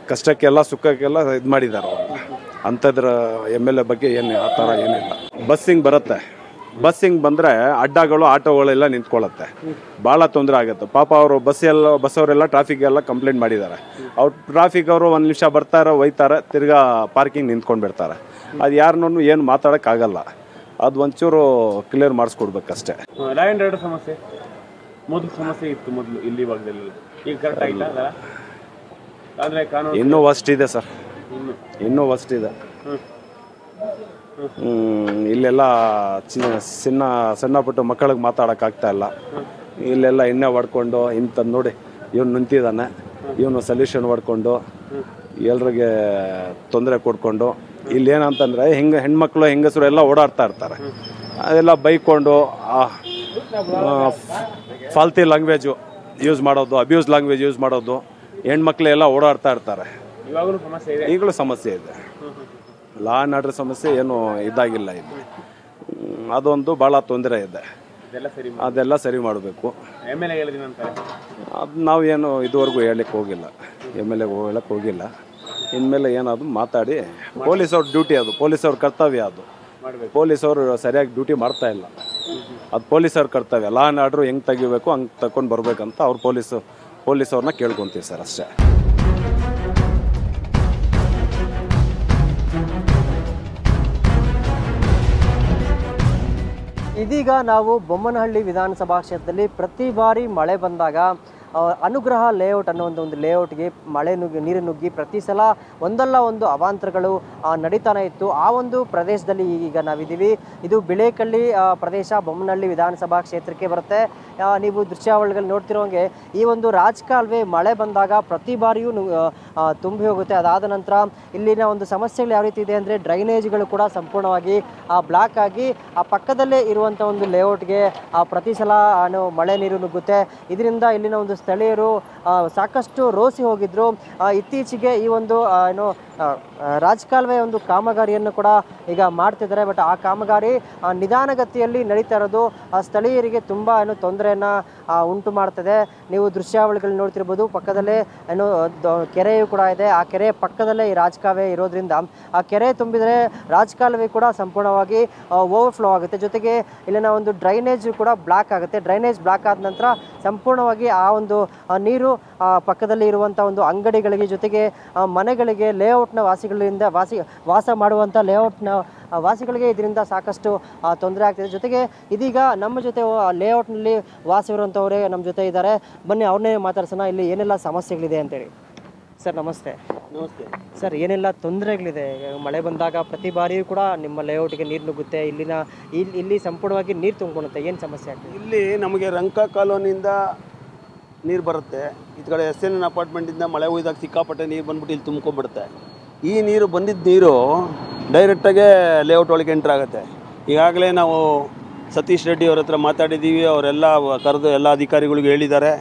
ಕಷ್ಟಕ್ಕೆಲ್ಲ ಸುಖಕ್ಕೆಲ್ಲ ಇದು ಮಾಡಿದ್ದಾರೆ ಅವರು. ಅಂಥದ್ರ MLA ಬಗ್ಗೆ ಏನು ಆ ಥರ ಏನಿಲ್ಲ. ಬಸ್ಸಿಂಗ್ ಬರುತ್ತೆ, ಬಸ್ಸಿಂಗ್ ಬಂದರೆ ಅಡ್ಡಗಳು ಆಟೋಗಳೆಲ್ಲ ನಿಂತ್ಕೊಳ್ಳುತ್ತೆ, ಭಾಳ ತೊಂದರೆ ಆಗುತ್ತೆ ಪಾಪ. ಅವರು ಬಸ್ಸವರೆಲ್ಲ ಟ್ರಾಫಿಕ್ಗೆಲ್ಲ ಕಂಪ್ಲೇಂಟ್ ಮಾಡಿದ್ದಾರೆ. ಅವ್ರು ಟ್ರಾಫಿಕ್ ಅವರು 1 ನಿಮಿಷ ಬರ್ತಾರೆ, ಒಯ್ತಾರೆ, ತಿರ್ಗಾ ಪಾರ್ಕಿಂಗ್ ನಿಂತ್ಕೊಂಡು ಬಿಡ್ತಾರೆ. ಅದು ಯಾರನ್ನೂ ಏನು ಮಾತಾಡೋಕ್ಕಾಗಲ್ಲ. ಅದು ಒಂಚೂರು ಕ್ಲಿಯರ್ ಮಾಡಿಸ್ಕೊಡ್ಬೇಕಷ್ಟೇ. ಲಾ ಆ್ಯಂಡ್ ಆರ್ಡರ್ ಸಮಸ್ಯೆ ಮೊದಲು ಸಮಸ್ಯೆ ಇತ್ತು, ಮೊದಲು ಇಲ್ಲಿ ಭಾಗದಲ್ಲಿ. ಈಗ ಕರೆಕ್ಟ್ ಆಗಿಲ್ಲ ಅಂದರೆ ಕಾನೂನು ಇನ್ನೂ ವರ್ಸ್ಟ್ ಇದೆ ಸರ್, ಇನ್ನೂ ವರ್ಸ್ಟ್ ಇದೆ. ಇಲ್ಲೆಲ್ಲ ಸಣ್ಣ ಪುಟ್ಟ ಮಕ್ಕಳಿಗೆ ಮಾತಾಡೋಕ್ಕಾಗ್ತಾ ಇಲ್ಲ. ಇಲ್ಲೆಲ್ಲ ಎಣ್ಣೆ ಹೊಡ್ಕೊಂಡು ಇಂಥದ್ದು ನೋಡಿ, ಇವನು ನಿಂತಿದ್ದಾನೆ, ಇವನು ಸೊಲ್ಯೂಷನ್ ಹೊಡ್ಕೊಂಡು ಎಲ್ರಿಗೆ ತೊಂದರೆ ಕೊಡ್ಕೊಂಡು. ಇಲ್ಲೇನಂತಂದರೆ ಹೆಣ್ಮಕ್ಳು ಹೆಂಗಸರು ಎಲ್ಲ ಓಡಾಡ್ತಾ ಇರ್ತಾರೆ. ಅದೆಲ್ಲ ಬೈಕೊಂಡು ಫಾಲ್ತಿ ಲ್ಯಾಂಗ್ವೇಜು ಯೂಸ್ ಮಾಡೋದು, ಅಬ್ಯೂಸ್ ಲ್ಯಾಂಗ್ವೇಜ್ ಯೂಸ್ ಮಾಡೋದು, ಹೆಣ್ಮಕ್ಳೆಲ್ಲ ಓಡಾಡ್ತಾ ಇರ್ತಾರೆ. ಈಗಲೂ ಸಮಸ್ಯೆ ಇದೆ. ಲಾ ಆ್ಯಂಡ್ ಆರ್ಡರ್ ಸಮಸ್ಯೆ ಏನು ಇದಾಗಿಲ್ಲ ಇದು. ಅದೊಂದು ಭಾಳ ತೊಂದರೆ ಇದೆ, ಅದೆಲ್ಲ ಸರಿ ಮಾಡಬೇಕು. ಅದು ನಾವು ಏನು ಇದುವರೆಗೂ ಹೇಳಕ್ಕೆ ಹೋಗಿಲ್ಲ, MLA ಹೇಳಕ್ಕೆ ಹೋಗಿಲ್ಲ. ಇನ್ಮೇಲೆ ಏನಾದ್ರು ಮಾತಾಡಿ, ಪೊಲೀಸವ್ರ ಡ್ಯೂಟಿ ಅದು, ಪೊಲೀಸವ್ರ ಕರ್ತವ್ಯ ಅದು. ಪೊಲೀಸವರು ಸರಿಯಾಗಿ ಡ್ಯೂಟಿ ಮಾಡ್ತಾ ಇಲ್ಲ, ಅದು ಪೊಲೀಸವ್ರ ಕರ್ತವ್ಯ. ಲಾ ಆ್ಯಂಡ್ ಆರ್ಡ್ರು ಹೆಂಗೆ ತೆಗಿಬೇಕು ಹಂಗೆ ತಗೊಂಡು ಬರ್ಬೇಕಂತ ಅವ್ರು ಪೊಲೀಸವ್ರನ್ನ ಕೇಳ್ಕೊತೀವಿ ಸರ್, ಅಷ್ಟೇ. ಇದೀಗ ನಾವು ಬೊಮ್ಮನಹಳ್ಳಿ ವಿಧಾನಸಭಾ ಕ್ಷೇತ್ರದಲ್ಲಿ ಪ್ರತಿ ಬಾರಿ ಮಳೆ ಬಂದಾಗ ಅನುಗ್ರಹ ಲೇಔಟ್ ಅನ್ನೋ ಒಂದು ಲೇಔಟ್ಗೆ ಮಳೆ ನೀರು ನುಗ್ಗಿ ಪ್ರತಿ ಸಲ ಒಂದಲ್ಲ ಒಂದು ಅವಾಂತರಗಳು ನಡೀತಾನೆ ಇತ್ತು. ಆ ಒಂದು ಪ್ರದೇಶದಲ್ಲಿ ಈಗ ನಾವಿದ್ದೀವಿ. ಇದು ಬಿಳೇಕಳ್ಳಿ ಪ್ರದೇಶ, ಬೊಮ್ಮನಹಳ್ಳಿ ವಿಧಾನಸಭಾ ಕ್ಷೇತ್ರಕ್ಕೆ ಬರುತ್ತೆ. ನೀವು ದೃಶ್ಯಾವಳಿಗಳು ನೋಡ್ತಿರೋಂಗೆ ಈ ಒಂದು ರಾಜಕಾಲುವೆ ಮಳೆ ಬಂದಾಗ ಪ್ರತಿ ಬಾರಿಯೂ ತುಂಬಿ ಹೋಗುತ್ತೆ. ಅದಾದ ನಂತರ ಇಲ್ಲಿನ ಒಂದು ಸಮಸ್ಯೆಗಳು ಯಾವ ರೀತಿ ಇದೆ ಅಂದರೆ ಡ್ರೈನೇಜ್ಗಳು ಕೂಡ ಸಂಪೂರ್ಣವಾಗಿ ಬ್ಲಾಕ್ ಆಗಿ ಆ ಪಕ್ಕದಲ್ಲೇ ಇರುವಂಥ ಒಂದು ಲೇಔಟ್ಗೆ ಪ್ರತಿ ಸಲ ಮಳೆ ನೀರು ನುಗ್ಗುತ್ತೆ. ಇದರಿಂದ ಇಲ್ಲಿನ ಒಂದು ಸ್ಥಳೀಯರು ಸಾಕಷ್ಟು ರೋಸಿ ಹೋಗಿದ್ರು. ಇತ್ತೀಚೆಗೆ ಈ ಒಂದು ರಾಜಕಾಲುವೆ ಒಂದು ಕಾಮಗಾರಿಯನ್ನು ಕೂಡ ಈಗ ಮಾಡ್ತಿದ್ದಾರೆ. ಬಟ್ ಆ ಕಾಮಗಾರಿ ನಿಧಾನಗತಿಯಲ್ಲಿ ನಡೀತಾ ಇರೋದು ಸ್ಥಳೀಯರಿಗೆ ತುಂಬ ತೊಂದರೆಯನ್ನು ಉಂಟು ಮಾಡ್ತದೆ. ನೀವು ದೃಶ್ಯಾವಳಿಗಳು ನೋಡ್ತಿರ್ಬೋದು, ಪಕ್ಕದಲ್ಲೇ ಕೆರೆಯೂ ಕೂಡ ಇದೆ. ಆ ಕೆರೆ ಪಕ್ಕದಲ್ಲೇ ಈ ರಾಜಕಾಲುವೆ ಇರೋದ್ರಿಂದ ಆ ಕೆರೆ ತುಂಬಿದರೆ ರಾಜಕಾಲುವೆ ಕೂಡ ಸಂಪೂರ್ಣವಾಗಿ ಓವರ್ಫ್ಲೋ ಆಗುತ್ತೆ. ಜೊತೆಗೆ ಇಲ್ಲಿನ ಒಂದು ಡ್ರೈನೇಜ್ ಕೂಡ ಬ್ಲಾಕ್ ಆಗುತ್ತೆ. ಡ್ರೈನೇಜ್ ಬ್ಲಾಕ್ ಆದ ನಂತರ ಸಂಪೂರ್ಣವಾಗಿ ಆ ಒಂದು ನೀರು ಪಕ್ಕದಲ್ಲಿ ಇರುವಂಥ ಒಂದು ಅಂಗಡಿಗಳಿಗೆ ಜೊತೆಗೆ ಮನೆಗಳಿಗೆ ಲೇಔಟ್ನ ವಾಸಿಗಳಿಂದ ವಾಸ ಮಾಡುವಂಥ ಲೇಔಟ್ನ ವಾಸಿಗಳಿಗೆ ಇದರಿಂದ ಸಾಕಷ್ಟು ತೊಂದರೆ ಆಗ್ತಿದೆ. ಜೊತೆಗೆ ಇದೀಗ ನಮ್ಮ ಜೊತೆ ಲೇಔಟ್ನಲ್ಲಿ ವಾಸವಿರುವಂಥವರೇ ನಮ್ಮ ಜೊತೆ ಇದ್ದಾರೆ. ಬನ್ನಿ ಅವ್ರನ್ನೇ ಮಾತಾಡ್ಸೋಣ, ಇಲ್ಲಿ ಏನೆಲ್ಲ ಸಮಸ್ಯೆಗಳಿದೆ ಅಂತೇಳಿ. ಸರ್ ನಮಸ್ತೆ. ನಮಸ್ತೆ ಸರ್, ಏನೆಲ್ಲ ತೊಂದರೆಗಳಿದೆ? ಮಳೆ ಬಂದಾಗ ಪ್ರತಿ ಬಾರಿಯೂ ಕೂಡ ನಿಮ್ಮ ಲೇಔಟ್ಗೆ ನೀರು ನುಗ್ಗುತ್ತೆ, ಇಲ್ಲಿ ಸಂಪೂರ್ಣವಾಗಿ ನೀರು ತುಂಬಿಕೊಳ್ಳುತ್ತೆ, ಏನು ಸಮಸ್ಯೆ ಆಗ್ತದೆ? ಇಲ್ಲಿ ನಮಗೆ ರಂಕ ಕಾಲೋನಿಯಿಂದ ನೀರು ಬರುತ್ತೆ. ಈ ಕಡೆ SN ಅಪಾರ್ಟ್ಮೆಂಟಿಂದ ಮಳೆ ಹೋಯ್ದಾಗ ಸಿಕ್ಕಾಪಟ್ಟೆ ನೀರು ಬಂದ್ಬಿಟ್ಟು ಇಲ್ಲಿ ತುಂಬ್ಕೊಂಡ್ಬಿಡುತ್ತೆ. ಈ ನೀರು ಬಂದಿದ್ದ ನೀರು ಡೈರೆಕ್ಟಾಗೆ ಲೇಔಟ್ ಒಳಗೆ ಎಂಟ್ರ್ ಆಗುತ್ತೆ. ಈಗಾಗಲೇ ನಾವು ಸತೀಶ್ ರೆಡ್ಡಿ ಅವ್ರ ಹತ್ರ ಮಾತಾಡಿದ್ದೀವಿ. ಅವರೆಲ್ಲ ಕರೆದು ಎಲ್ಲ ಅಧಿಕಾರಿಗಳಿಗೆ ಹೇಳಿದ್ದಾರೆ.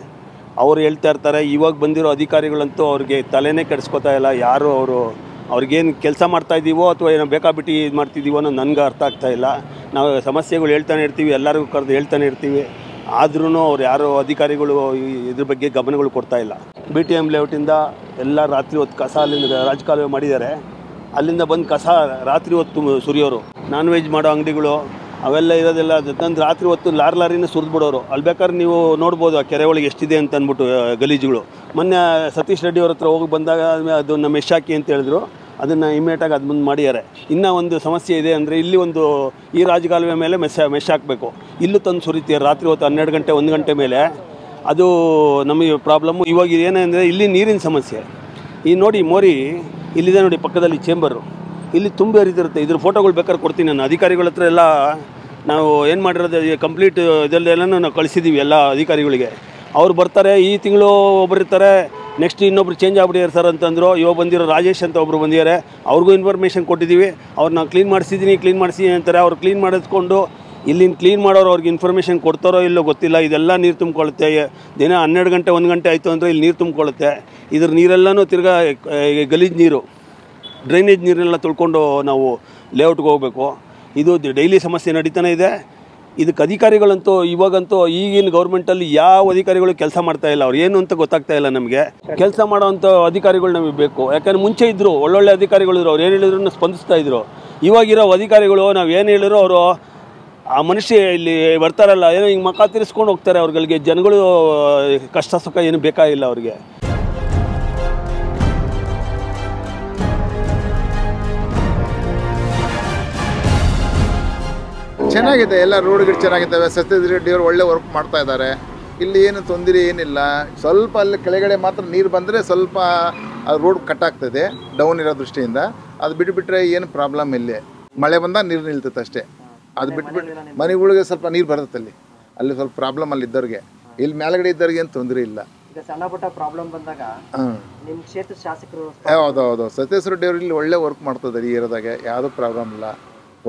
ಅವ್ರು ಹೇಳ್ತಾ ಇರ್ತಾರೆ. ಇವಾಗ ಬಂದಿರೋ ಅಧಿಕಾರಿಗಳಂತೂ ಅವ್ರಿಗೆ ತಲೆನೇ ಕೆಡಿಸ್ಕೊತಾ ಇಲ್ಲ. ಯಾರು ಅವ್ರಿಗೇನು ಕೆಲಸ ಮಾಡ್ತಾಯಿದ್ದೀವೋ ಅಥವಾ ಏನೋ ಬೇಕಾಬಿಟ್ಟು ಇದು ಮಾಡ್ತಿದ್ದೀವೋ ಅನ್ನೋ ನನಗೆ ಅರ್ಥ ಆಗ್ತಾಯಿಲ್ಲ. ನಾವು ಸಮಸ್ಯೆಗಳು ಹೇಳ್ತಾನೆ ಇರ್ತೀವಿ, ಎಲ್ಲರಿಗೂ ಕರೆದು ಹೇಳ್ತಾನೆ ಇರ್ತೀವಿ. ಆದ್ರೂ ಅವ್ರು ಯಾರೋ ಅಧಿಕಾರಿಗಳು ಇದ್ರ ಬಗ್ಗೆ ಗಮನಗಳು ಕೊಡ್ತಾಯಿಲ್ಲ. BTM ಲೇಔಟಿಂದ ಎಲ್ಲ ರಾತ್ರಿ ಹೊತ್ತು ಕಸ ಅಲ್ಲಿಂದ ರಾಜಕಾಲುವೆ ಮಾಡಿದ್ದಾರೆ. ಅಲ್ಲಿಂದ ಬಂದು ಕಸ ರಾತ್ರಿ ಹೊತ್ತು ಸುರಿಯೋರು. ನಾನ್ ವೆಜ್ ಮಾಡೋ ಅಂಗಡಿಗಳು ಅವೆಲ್ಲ ಇರೋದೆಲ್ಲ ತಂದು ರಾತ್ರಿ ಹೊತ್ತು ಲಾರಿನ ಸುರಿದ್ಬಿಡೋರು. ಅಲ್ಲಿ ಬೇಕಾದ್ರೆ ನೀವು ನೋಡ್ಬೋದು ಆ ಕೆರೆ ಒಳಗೆ ಎಷ್ಟಿದೆ ಅಂತ ಅಂದ್ಬಿಟ್ಟು ಗಲೀಜುಗಳು. ಮೊನ್ನೆ ಸತೀಶ್ ರೆಡ್ಡಿ ಅವ್ರ ಹತ್ರ ಹೋಗಿ ಬಂದಾಗ ಅದನ್ನು ಮೆಶ್ ಹಾಕಿ ಅಂತ ಹೇಳಿದ್ರು. ಅದನ್ನು ಇಮಿಡಿಯೇಟಾಗಿ ಅದು ಮುಂದೆ ಮಾಡಿದ್ದಾರೆ. ಇನ್ನೂ ಒಂದು ಸಮಸ್ಯೆ ಇದೆ ಅಂದರೆ ಇಲ್ಲಿ ಒಂದು ಈ ರಾಜಕಾಲುವೆ ಮೇಲೆ ಮೆಶ್ ಹಾಕಬೇಕು. ಇಲ್ಲೂ ತಂದು ಸುರಿತೀರ ರಾತ್ರಿ ಹೊತ್ತು 12 ಗಂಟೆ 1 ಗಂಟೆ ಮೇಲೆ. ಅದು ನಮಗೆ ಪ್ರಾಬ್ಲಮ್ಮು. ಇವಾಗ ಏನಂದರೆ ಇಲ್ಲಿ ನೀರಿನ ಸಮಸ್ಯೆ. ಈ ನೋಡಿ ಮೋರಿ ಇಲ್ಲಿದೆ ನೋಡಿ, ಪಕ್ಕದಲ್ಲಿ ಚೇಂಬರು, ಇಲ್ಲಿ ತುಂಬ ಹರಿದಿರುತ್ತೆ. ಇದ್ರ ಫೋಟೋಗಳು ಬೇಕಾದ್ರೆ ಕೊಡ್ತೀನಿ ನಾನು. ಅಧಿಕಾರಿಗಳ ಹತ್ರ ಎಲ್ಲ ನಾವು ಏನು ಮಾಡಿರೋದು ಕಂಪ್ಲೀಟ್ ಇದೆಲ್ಲನೂ ನಾವು ಕಳಿಸಿದ್ದೀವಿ ಎಲ್ಲ ಅಧಿಕಾರಿಗಳಿಗೆ. ಅವ್ರು ಬರ್ತಾರೆ. ಈ ತಿಂಗಳು ಒಬ್ಬರು ಇರ್ತಾರೆ, ನೆಕ್ಸ್ಟ್ ಇನ್ನೊಬ್ರು ಚೇಂಜ್ ಆಗ್ಬಿಟ್ಟಿದ್ದಾರೆ ಸರ್ ಅಂತಂದರು. ಇವಾಗ ಬಂದಿರೋ ರಾಜೇಶ್ ಅಂತ ಒಬ್ಬರು ಬಂದಿದ್ದಾರೆ. ಅವ್ರಿಗೂ ಇನ್ಫಾರ್ಮೇಷನ್ ಕೊಟ್ಟಿದ್ದೀವಿ. ಅವ್ರು ನಾನು ಕ್ಲೀನ್ ಮಾಡಿಸಿದ್ದೀನಿ ಅಂತಾರೆ. ಅವ್ರು ಕ್ಲೀನ್ ಮಾಡಿಸ್ಕೊಂಡು ಇಲ್ಲಿನ ಕ್ಲೀನ್ ಮಾಡೋರು ಅವ್ರಿಗೆ ಇನ್ಫಾರ್ಮೇಷನ್ ಕೊಡ್ತಾರೋ ಇಲ್ಲೋ ಗೊತ್ತಿಲ್ಲ. ಇದೆಲ್ಲ ನೀರು ತುಂಬಿಕೊಳ್ಳುತ್ತೆ. ದಿನ 12 ಗಂಟೆ 1 ಗಂಟೆ ಆಯಿತು ಅಂದರೆ ಇಲ್ಲಿ ನೀರು ತುಂಬಿಕೊಳ್ಳುತ್ತೆ. ಇದ್ರ ನೀರೆಲ್ಲನೂ ತಿರ್ಗಾ ಗಲೀಜು ನೀರು, ಡ್ರೈನೇಜ್ ನೀರನ್ನೆಲ್ಲ ತುಳ್ಕೊಂಡು ನಾವು ಲೇಔಟ್ಗೆ ಹೋಗಬೇಕು. ಇದು ಡೈಲಿ ಸಮಸ್ಯೆ ನಡೀತಾನೆ ಇದೆ. ಇದಕ್ಕೆ ಅಧಿಕಾರಿಗಳಂತೂ ಇವಾಗಂತೂ ಈಗಿನ ಗೌರ್ಮೆಂಟಲ್ಲಿ ಯಾವ ಅಧಿಕಾರಿಗಳು ಕೆಲಸ ಮಾಡ್ತಾಯಿಲ್ಲ. ಅವ್ರು ಏನು ಅಂತ ಗೊತ್ತಾಗ್ತಾ ಇಲ್ಲ ನಮಗೆ. ಕೆಲಸ ಮಾಡೋವಂಥ ಅಧಿಕಾರಿಗಳು ನಮಗೆ ಬೇಕು. ಯಾಕಂದರೆ ಮುಂಚೆ ಇದ್ದರು ಒಳ್ಳೊಳ್ಳೆ ಅಧಿಕಾರಿಗಳಿದ್ರು. ಅವ್ರು ಏನು ಹೇಳಿದ್ರು ಸ್ಪಂದಿಸ್ತಾ ಇದ್ರು. ಇವಾಗಿರೋ ಅಧಿಕಾರಿಗಳು ನಾವು ಏನು ಹೇಳಿದ್ರು ಅವರು ಆ ಮನುಷ್ಯ ಇಲ್ಲಿ ಬರ್ತಾರಲ್ಲ ಏನೋ ಹಿಂಗೆ ಮಕ್ಕ ತಿರ್ಸ್ಕೊಂಡು ಹೋಗ್ತಾರೆ. ಅವ್ರಿಗೆ ಜನಗಳು ಕಷ್ಟ ಸುಖ ಏನು ಬೇಕಾಗಿಲ್ಲ ಅವ್ರಿಗೆ. ಚೆನ್ನಾಗಿದೆ, ಎಲ್ಲ ರೋಡ್ಗಳು ಚೆನ್ನಾಗಿದ್ದಾವೆ. ಸತೀಶ್ ರೆಡ್ಡಿ ಅವರು ಒಳ್ಳೆ ವರ್ಕ್ ಮಾಡ್ತಾ ಇದ್ದಾರೆ. ಇಲ್ಲಿ ಏನು ತೊಂದರೆ ಏನಿಲ್ಲ. ಸ್ವಲ್ಪ ಅಲ್ಲಿ ಕೆಳಗಡೆ ಮಾತ್ರ ನೀರು ಬಂದರೆ ಸ್ವಲ್ಪ ರೋಡ್ ಕಟ್ ಆಗ್ತದೆ ಡೌನ್ ಇರೋ ದೃಷ್ಟಿಯಿಂದ. ಅದು ಬಿಟ್ಟುಬಿಟ್ರೆ ಏನು ಪ್ರಾಬ್ಲಮ್ ಇಲ್ಲಿ. ಮಳೆ ಬಂದಾಗ ನೀರು ನಿಲ್ತೈತೆ ಅಷ್ಟೇ. ಅದು ಬಿಟ್ಬಿಟ್ಟು ಮನೆಗಳಿಗೆ ಸ್ವಲ್ಪ ನೀರು ಬರುತ್ತೆ. ಅಲ್ಲಿ ಸ್ವಲ್ಪ ಪ್ರಾಬ್ಲಮ್ ಅಲ್ಲಿ ಇದ್ದವ್ರಿಗೆ. ಇಲ್ಲಿ ಮೇಲ್ಗಡೆ ಇದ್ದವ್ರಿಗೆ ಏನು ತೊಂದರೆ ಇಲ್ಲ. ಸಣ್ಣ ಪುಟ್ಟ ಪ್ರಾಬ್ಲಮ್ ಬಂದಾಗ ನಿಮ್ಮ ಕ್ಷೇತ್ರ ಶಾಸಕರು ಹೌದು ಸತೀಶ್ ರೆಡ್ಡಿ ಅವರು ಇಲ್ಲಿ ಒಳ್ಳೆ ವರ್ಕ್ ಮಾಡ್ತಿದ್ದಾರೆ. ಈ ಏರಿಯಾದಾಗೆ ಯಾವುದೂ ಪ್ರಾಬ್ಲಮ್ ಇಲ್ಲ.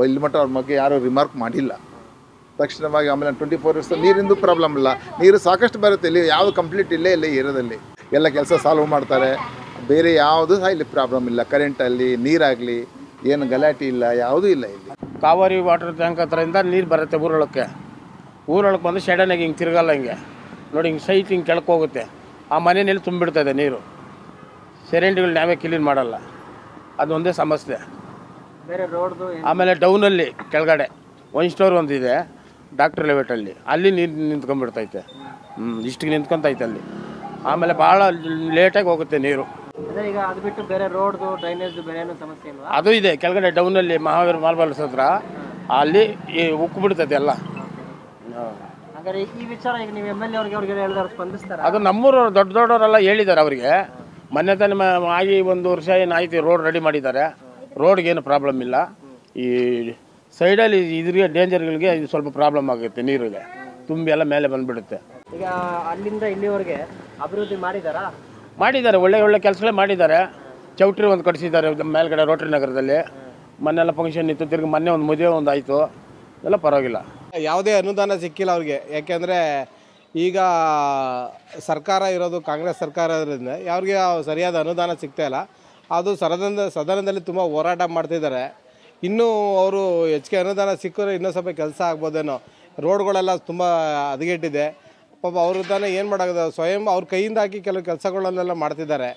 ಇಲ್ಲಿ ಮಟ್ಟ ಅವ್ರ ಬಗ್ಗೆ ಯಾರೂ ರಿಮಾರ್ಕ್ ಮಾಡಿಲ್ಲ ತಕ್ಷಣವಾಗಿ. ಆಮೇಲೆ 24 hours ನೀರಿಂದು ಪ್ರಾಬ್ಲಮ್ ಇಲ್ಲ. ನೀರು ಸಾಕಷ್ಟು ಬರುತ್ತೆ ಇಲ್ಲಿ. ಯಾವುದು ಕಂಪ್ಲೀಟ್ ಇಲ್ಲೇ ಇಲ್ಲ ಏರಿಯಾದಲ್ಲಿ. ಎಲ್ಲ ಕೆಲಸ ಸಾಲ್ವ್ ಮಾಡ್ತಾರೆ. ಬೇರೆ ಯಾವುದೂ ಸಹ ಇಲ್ಲಿ ಪ್ರಾಬ್ಲಮ್ ಇಲ್ಲ. ಕರೆಂಟಲ್ಲಿ ನೀರಾಗಲಿ ಏನು ಗಲಾಟೆ ಇಲ್ಲ, ಯಾವುದೂ ಇಲ್ಲ ಇಲ್ಲಿ. ಕಾವೇರಿ ವಾಟರ್ ಟ್ಯಾಂಕ್ ಹತ್ರದಿಂದ ನೀರು ಬರುತ್ತೆ ಊರೊಳಗೆ ಬಂದು ಶೆಡನಾಗಿ ಹಿಂಗೆ ತಿರುಗಲ್ಲ. ಹಿಂಗೆ ನೋಡಿ, ಹಿಂಗೆ ಸೈಟ್ ಹಿಂಗೆ ಕೆಳಕ್ಕೆ ಹೋಗುತ್ತೆ. ಆ ಮನೆಯಲ್ಲಿ ತುಂಬಿಡ್ತದೆ ನೀರು. ಚರಂಡಿಗಳು ನಾವೇ ಕ್ಲೀನ್ ಮಾಡಲ್ಲ. ಅದು ಒಂದೇ ಸಮಸ್ಯೆ. ಆಮೇಲೆ ಡೌನಲ್ಲಿ ಕೆಳಗಡೆ 1 ಸ್ಟೋರ್ ಒಂದಿದೆ ಡಾಕ್ಟರ್ ಲೆವೆಟಲ್ಲಿ. ಅಲ್ಲಿ ನೀರು ನಿಂತ್ಕೊಂಡ್ಬಿಡ್ತೈತೆ. ಇಷ್ಟಿಗೆ ನಿಂತ್ಕೊಂತೈತೆ ಅಲ್ಲಿ. ಆಮೇಲೆ ಭಾಳ ಲೇಟಾಗಿ ಹೋಗುತ್ತೆ ನೀರು. ಈಗ ಅದು ಬಿಟ್ಟು ಬೇರೆ ರೋಡ್ದು ಡ್ರೈನೇಜ್ ಬೇರೆ ಏನೋ ಸಮಸ್ಯೆ ಇಲ್ವಾ? ಅದು ಇದೆ ಕೆಳಗಡೆ ಡೌನಲ್ಲಿ ಮಹಾವೀರ್ ಮಾರ್ಬಲ್ಸ್ ಹತ್ರ. ಅಲ್ಲಿ ಉಕ್ಕು ಬಿಡ್ತೈತೆ ಎಲ್ಲ. ಆ ಹಾಗಾದ್ರೆ ಈ ವಿಚಾರ ಈಗ ನೀವು MLA ಅವ್ರಿಗೆ ಹೇಳಿದ್ರೆ ಸ್ಪಂದಿಸ್ತಾರೆ? ಅದು ನಮ್ಮೂರು ದೊಡ್ಡವರೆಲ್ಲ ಹೇಳಿದ್ದಾರೆ ಅವರಿಗೆ. ಮೊನ್ನೆ ತಾನೇ ಆಗಿ 1 ವರ್ಷ ಏನಾಯ್ತು, ರೋಡ್ ರೆಡಿ ಮಾಡಿದ್ದಾರೆ. ರೋಡ್ಗೇನು ಪ್ರಾಬ್ಲಮ್ ಇಲ್ಲ. ಈ ಸೈಡಲ್ಲಿ ಇದ್ರಿಗೆ ಡೇಂಜರ್ಗಳಿಗೆ ಇದು ಸ್ವಲ್ಪ ಪ್ರಾಬ್ಲಮ್ ಆಗುತ್ತೆ, ನೀರಿಗೆ ತುಂಬಿ ಎಲ್ಲ ಮೇಲೆ ಬಂದುಬಿಡುತ್ತೆ. ಈಗ ಅಲ್ಲಿಂದ ಇಲ್ಲಿವರೆಗೆ ಅಭಿವೃದ್ಧಿ ಮಾಡಿದ್ದಾರೆ, ಒಳ್ಳೆ ಕೆಲಸಗಳೇ ಮಾಡಿದ್ದಾರೆ. ಚೌಟ್ರಿ ಒಂದು ಕಟ್ಟಿಸಿದ್ದಾರೆ ಮೇಲ್ಗಡೆ ರೋಟರಿ ನಗರದಲ್ಲಿ. ಮೊನ್ನೆಲ್ಲ ಫಂಕ್ಷನ್ ಇತ್ತು, ತಿರ್ಗಿ ಮೊನ್ನೆ ಒಂದು ಮದುವೆ ಒಂದು ಆಯಿತು, ಎಲ್ಲ ಪರವಾಗಿಲ್ಲ. ಯಾವುದೇ ಅನುದಾನ ಸಿಕ್ಕಿಲ್ಲ ಅವ್ರಿಗೆ. ಯಾಕೆಂದರೆ ಈಗ ಸರ್ಕಾರ ಇರೋದು ಕಾಂಗ್ರೆಸ್ ಸರ್ಕಾರ ಇರೋದ್ರಿಂದ ಅವ್ರಿಗೆ ಸರಿಯಾದ ಅನುದಾನ ಸಿಗ್ತಾ ಇಲ್ಲ. ಅದು ಸದನದಲ್ಲಿ ತುಂಬ ಹೋರಾಟ ಮಾಡ್ತಿದ್ದಾರೆ. ಇನ್ನೂ ಅವರು ಹೆಚ್ಚಿಗೆ ಅನುದಾನ ಸಿಕ್ಕರೆ ಇನ್ನೂ ಸ್ವಲ್ಪ ಕೆಲಸ ಆಗ್ಬೋದೇನೋ. ರೋಡ್ಗಳೆಲ್ಲ ತುಂಬ ಹದಗೆಟ್ಟಿದೆ. ಪಾಪ ಅವರು ತಾನೇ ಏನು ಮಾಡೋದು, ಸ್ವಯಂ ಅವ್ರ ಕೈಯಿಂದ ಹಾಕಿ ಕೆಲವು ಕೆಲಸಗಳನ್ನೆಲ್ಲ ಮಾಡ್ತಿದ್ದಾರೆ.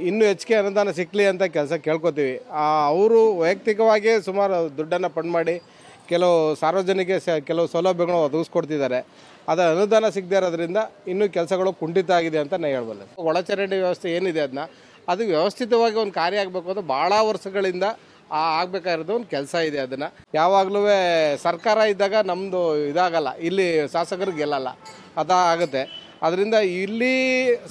ಇನ್ನೂ ಹೆಚ್ಚಿಗೆ ಅನುದಾನ ಸಿಕ್ಕಲಿ ಅಂತ ಕೆಲಸ ಕೇಳ್ಕೊತೀವಿ. ಅವರು ವೈಯಕ್ತಿಕವಾಗಿ ಸುಮಾರು ದುಡ್ಡನ್ನು ಫಂಡ್ ಮಾಡಿ ಕೆಲವು ಸಾರ್ವಜನಿಕ ಕೆಲವು ಸೌಲಭ್ಯಗಳು ಒದಗಿಸ್ಕೊಡ್ತಿದ್ದಾರೆ. ಅದರ ಅನುದಾನ ಸಿಗದೇ ಇರೋದ್ರಿಂದ ಇನ್ನೂ ಕೆಲಸಗಳು ಕುಂಠಿತ ಆಗಿದೆ ಅಂತ ನಾನು ಹೇಳ್ಬಲ್ಲೆ. ಒಳಚರಂಡಿ ವ್ಯವಸ್ಥೆ ಏನಿದೆ ಅದು ವ್ಯವಸ್ಥಿತವಾಗಿ ಒಂದು ಕಾರ್ಯ ಆಗಬೇಕು ಅಂತ ಭಾಳ ವರ್ಷಗಳಿಂದ ಆಗಬೇಕಾಗಿರೋದು ಒಂದು ಕೆಲಸ ಇದೆ. ಅದನ್ನು ಯಾವಾಗಲೂ ಸರ್ಕಾರ ಇದ್ದಾಗ ನಮ್ಮದು ಇದಾಗಲ್ಲ, ಇಲ್ಲಿ ಶಾಸಕರು ಗೆಲ್ಲಲ್ಲ, ಆಗುತ್ತೆ. ಅದರಿಂದ ಇಲ್ಲಿ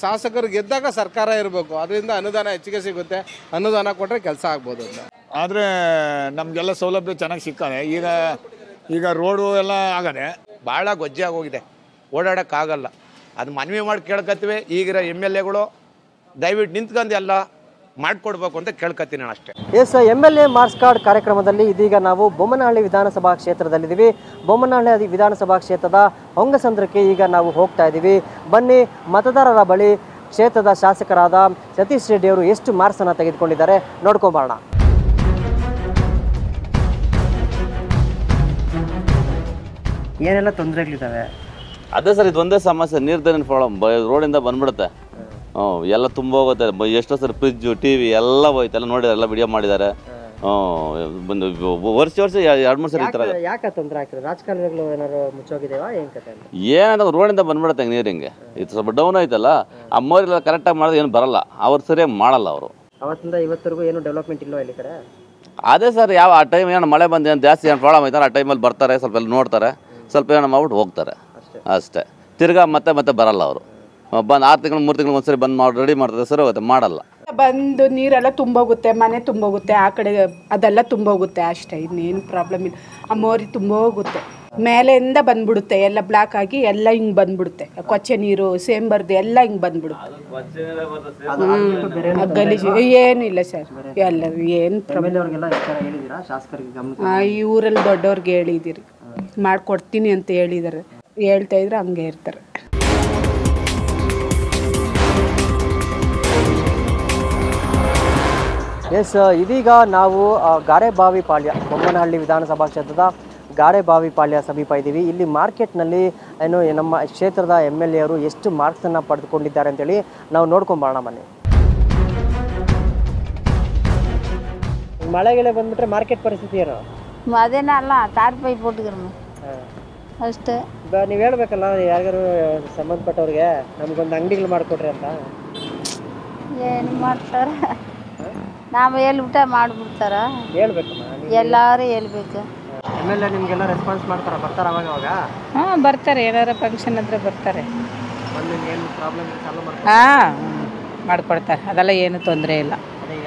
ಶಾಸಕರು ಗೆದ್ದಾಗ ಸರ್ಕಾರ ಇರಬೇಕು. ಅದರಿಂದ ಅನುದಾನ ಹೆಚ್ಚಿಗೆ ಸಿಗುತ್ತೆ, ಅನುದಾನ ಕೊಟ್ಟರೆ ಕೆಲಸ ಆಗ್ಬೋದು ಅಂತ. ಆದರೆ ನಮಗೆಲ್ಲ ಸೌಲಭ್ಯ ಚೆನ್ನಾಗಿ ಸಿಕ್ಕದೆ. ಈಗ ರೋಡು ಎಲ್ಲ ಆಗದೆ ಭಾಳ ಗೊಜ್ಜೆ ಆಗೋಗಿದೆ, ಓಡಾಡೋಕ್ಕಾಗಲ್ಲ. ಅದು ಮನವಿ ಮಾಡಿ ಕೇಳ್ಕೊತೀವಿ. ಈಗಿರೋ MLAಗಳು ದಯವಿಟ್ಟು ನಿಂತ್ಕೊಂಡು ಎಲ್ಲ ಮಾಡಿಕೊಡ್ಬೇಕು ಅಂತ ಕೇಳ್ಕೊತೀನಿ ನಾನು ಅಷ್ಟೇ. ಎಸ್, MLA ಮಾರ್ಕ್ಸ್ ಕಾರ್ಡ್ ಕಾರ್ಯಕ್ರಮದಲ್ಲಿ ಇದೀಗ ನಾವು ಬೊಮ್ಮನಹಳ್ಳಿ ವಿಧಾನಸಭಾ ಕ್ಷೇತ್ರದಲ್ಲಿದ್ದೀವಿ. ಬೊಮ್ಮನಹಳ್ಳಿ ವಿಧಾನಸಭಾ ಕ್ಷೇತ್ರದ ಹೊಂಗಸಂದ್ರಕ್ಕೆ ಈಗ ನಾವು ಹೋಗ್ತಾ ಇದ್ದೀವಿ. ಬನ್ನಿ, ಮತದಾರರ ಬಳಿ ಕ್ಷೇತ್ರದ ಶಾಸಕರಾದ ಸತೀಶ್ ರೆಡ್ಡಿ ಅವರು ಎಷ್ಟು ಮಾರ್ಕ್ಸನ್ನು ತೆಗೆದುಕೊಂಡಿದ್ದಾರೆ ನೋಡ್ಕೊಂಬರೋಣ. ಏನೆಲ್ಲ ತೊಂದರೆಗಳಿದ್ದಾವೆ? ಅದೇ ಸರ್, ಇದೊಂದೇ ಸಮಸ್ಯೆ, ನೀರ್ದೇನು ಪ್ರಾಬ್ಲಮ್. ರೋಡಿಂದ ಬಂದ್ಬಿಡುತ್ತೆ, ಎಲ್ಲ ತುಂಬ ಹೋಗುತ್ತೆ. ಎಷ್ಟೋ ಸರ್ ಫ್ರಿಜ್ಜು TV ಎಲ್ಲ ಹೋಯ್ತು, ಎಲ್ಲ ನೋಡಿದ್ದಾರೆ, ಎಲ್ಲ ವಿಡಿಯೋ ಮಾಡಿದ್ದಾರೆ. ಬಂದು ವರ್ಷ 2-3 ಸರಿ ಈ ಥರ. ಯಾಕೆ ತೊಂದರೆ ಆಗ್ತದೆ? ರಾಜಕಾರಣಿಗಳು ಏನಾದ್ರು ಮುಚ್ಚೋಗಿದ್ದೇವಾ ಏನು ಕತೆ? ಏನಂದ್ರೆ ರೋಡಿಂದ ಬಂದ್ಬಿಡುತ್ತೆ ನೀರು. ಹಿಂಗೆ ಇದು ಸ್ವಲ್ಪ ಡೌನ್ ಆಯ್ತಲ್ಲ, ಆ ಮೋರಿಲ್ಲ ಕರೆಕ್ಟಾಗಿ ಮಾಡಿದ್ರೆ ಏನು ಬರಲ್ಲ, ಅವ್ರು ಸರಿಯಾಗಿ ಮಾಡಲ್ಲ ಅವರು. ಅವತ್ತಿಂದ ಇವತ್ತರೆಗೂ ಏನು ಡೆವಲಪ್ಮೆಂಟ್ ಇಲ್ಲೋ ಇಲ್ಲಿ ಕಡೆ? ಅದೇ ಸರ್, ಆ ಟೈಮ್ ಏನು ಮಳೆ ಬಂದು ಏನು ಜಾಸ್ತಿ ಏನು ಪ್ರಾಬ್ಲಮ್ ಆಯ್ತಾರ, ಆ ಟೈಮಲ್ಲಿ ಬರ್ತಾರೆ, ಸ್ವಲ್ಪ ಎಲ್ಲ ನೋಡ್ತಾರೆ, ಸ್ವಲ್ಪ ಏನೋ ಮಾಡ್ಬಿಟ್ಟು ಹೋಗ್ತಾರೆ ಅಷ್ಟೇ. ತಿರ್ಗಾ ಮತ್ತೆ ಬರಲ್ಲ ಅವರು. ಬಂದು 6 ತಿಂಗಳು 3 ತಿಂಗಳು ಒಂದ್ಸರಿ ಬಂದು ಮಾಡಿ ರೆಡಿ ಮಾಡ್ತಾರೆ ಸರ್, ಅವತ್ತು ಮಾಡಲ್ಲ. ಬಂದು ನೀರೆಲ್ಲ ತುಂಬೋಗುತ್ತೆ, ಮನೆ ತುಂಬೋಗುತ್ತೆ, ಆ ಕಡೆ ಅದೆಲ್ಲ ತುಂಬೋಗುತ್ತೆ ಅಷ್ಟೇ, ಇನ್ನೇನು ಪ್ರಾಬ್ಲಮ್ ಇಲ್ಲ. ಆ ಮೋರಿ ತುಂಬೋಗುತ್ತೆ, ಮೇಲೆಯಿಂದ ಬಂದ್ಬಿಡುತ್ತೆ, ಎಲ್ಲ ಬ್ಲಾಕ್ ಆಗಿ ಎಲ್ಲ ಹಿಂಗೆ ಬಂದ್ಬಿಡುತ್ತೆ. ಕೊಚ್ಚೆ ನೀರು ಸೇಂಬರ್ದು ಎಲ್ಲ ಹಿಂಗೆ ಬಂದ್ಬಿಡುತ್ತೆ. ಗಲೀಜು ಏನು ಇಲ್ಲ ಸರ್, ಎಲ್ಲ ಏನು ಈ ಊರಲ್ಲಿ ದೊಡ್ಡವ್ರಿಗೆ ಹೇಳಿದಿರಿ, ಮಾಡಿಕೊಡ್ತೀನಿ ಅಂತ ಹೇಳಿದ್ದಾರೆ. ಹೇಳ್ತಾ ಇದ್ರೆ ಹಂಗೆ ಇರ್ತಾರೆ. ಎಸ್, ಇದೀಗ ನಾವು ಗಾರೆಬಾವಿಪಾಳ್ಯ ಬೊಮ್ಮನಹಳ್ಳಿ ವಿಧಾನಸಭಾ ಕ್ಷೇತ್ರದ ಗಾರೆಬಾವಿಪಾಳ್ಯ ಸಮೀಪ ಇದ್ದೀವಿ. ಇಲ್ಲಿ ಮಾರ್ಕೆಟ್ನಲ್ಲಿ ಏನು ನಮ್ಮ ಕ್ಷೇತ್ರದ MLA ಅವರು ಎಷ್ಟು ಮಾರ್ಕ್ಸನ್ನು ಪಡೆದುಕೊಂಡಿದ್ದಾರೆ ಅಂತೇಳಿ ನಾವು ನೋಡ್ಕೊಂಬರೋಣ. ಬನ್ನಿ. ಮಳೆಗಳೇ ಬಂದ್ಬಿಟ್ರೆ ಮಾರ್ಕೆಟ್ ಪರಿಸ್ಥಿತಿ ಏನು? ಅದೇನಲ್ಲ ತಾರ್ ಪೈ ಪೋಟ್ಗಿರ್ಮ ಅಷ್ಟೇ. ನೀವು ಹೇಳ್ಬೇಕಲ್ಲ ಯಾರಿಗಾರು ಸಂಬಂಧಪಟ್ಟವ್ರಿಗೆ ನಮಗೊಂದು ಅಂಗಡಿಗಳು ಮಾಡಿಕೊಡ್ರಿ ಅಂತ. ಏನು ಮಾಡ್ತಾರ? ನಾವು ಹೇಳ್ಬಿಟ್ಟ ಮಾಡಿಬಿಡ್ತಾರ? ಹೇಳ್ಬೇಕಮ್ಮ, ಎಲ್ಲರೂ ಹೇಳ್ಬೇಕು. MLA ನಿಮಗೆಲ್ಲ ರೆಸ್ಪಾನ್ಸ್ ಮಾಡ್ತಾರ? ಬರ್ತಾರ ಅವಾಗ? ಹಾಂ ಬರ್ತಾರೆ, ಏನಾರ ಫಂಕ್ಷನ್ ಹತ್ರ ಬರ್ತಾರೆ. ಏನು ಪ್ರಾಬ್ಲಮ್ ಸಾಲ್ವ್ ಮಾಡ್ತಾರೆ? ಹಾಂ ಮಾಡಿಕೊಡ್ತಾರೆ, ಅದೆಲ್ಲ ಏನು ತೊಂದರೆ ಇಲ್ಲ.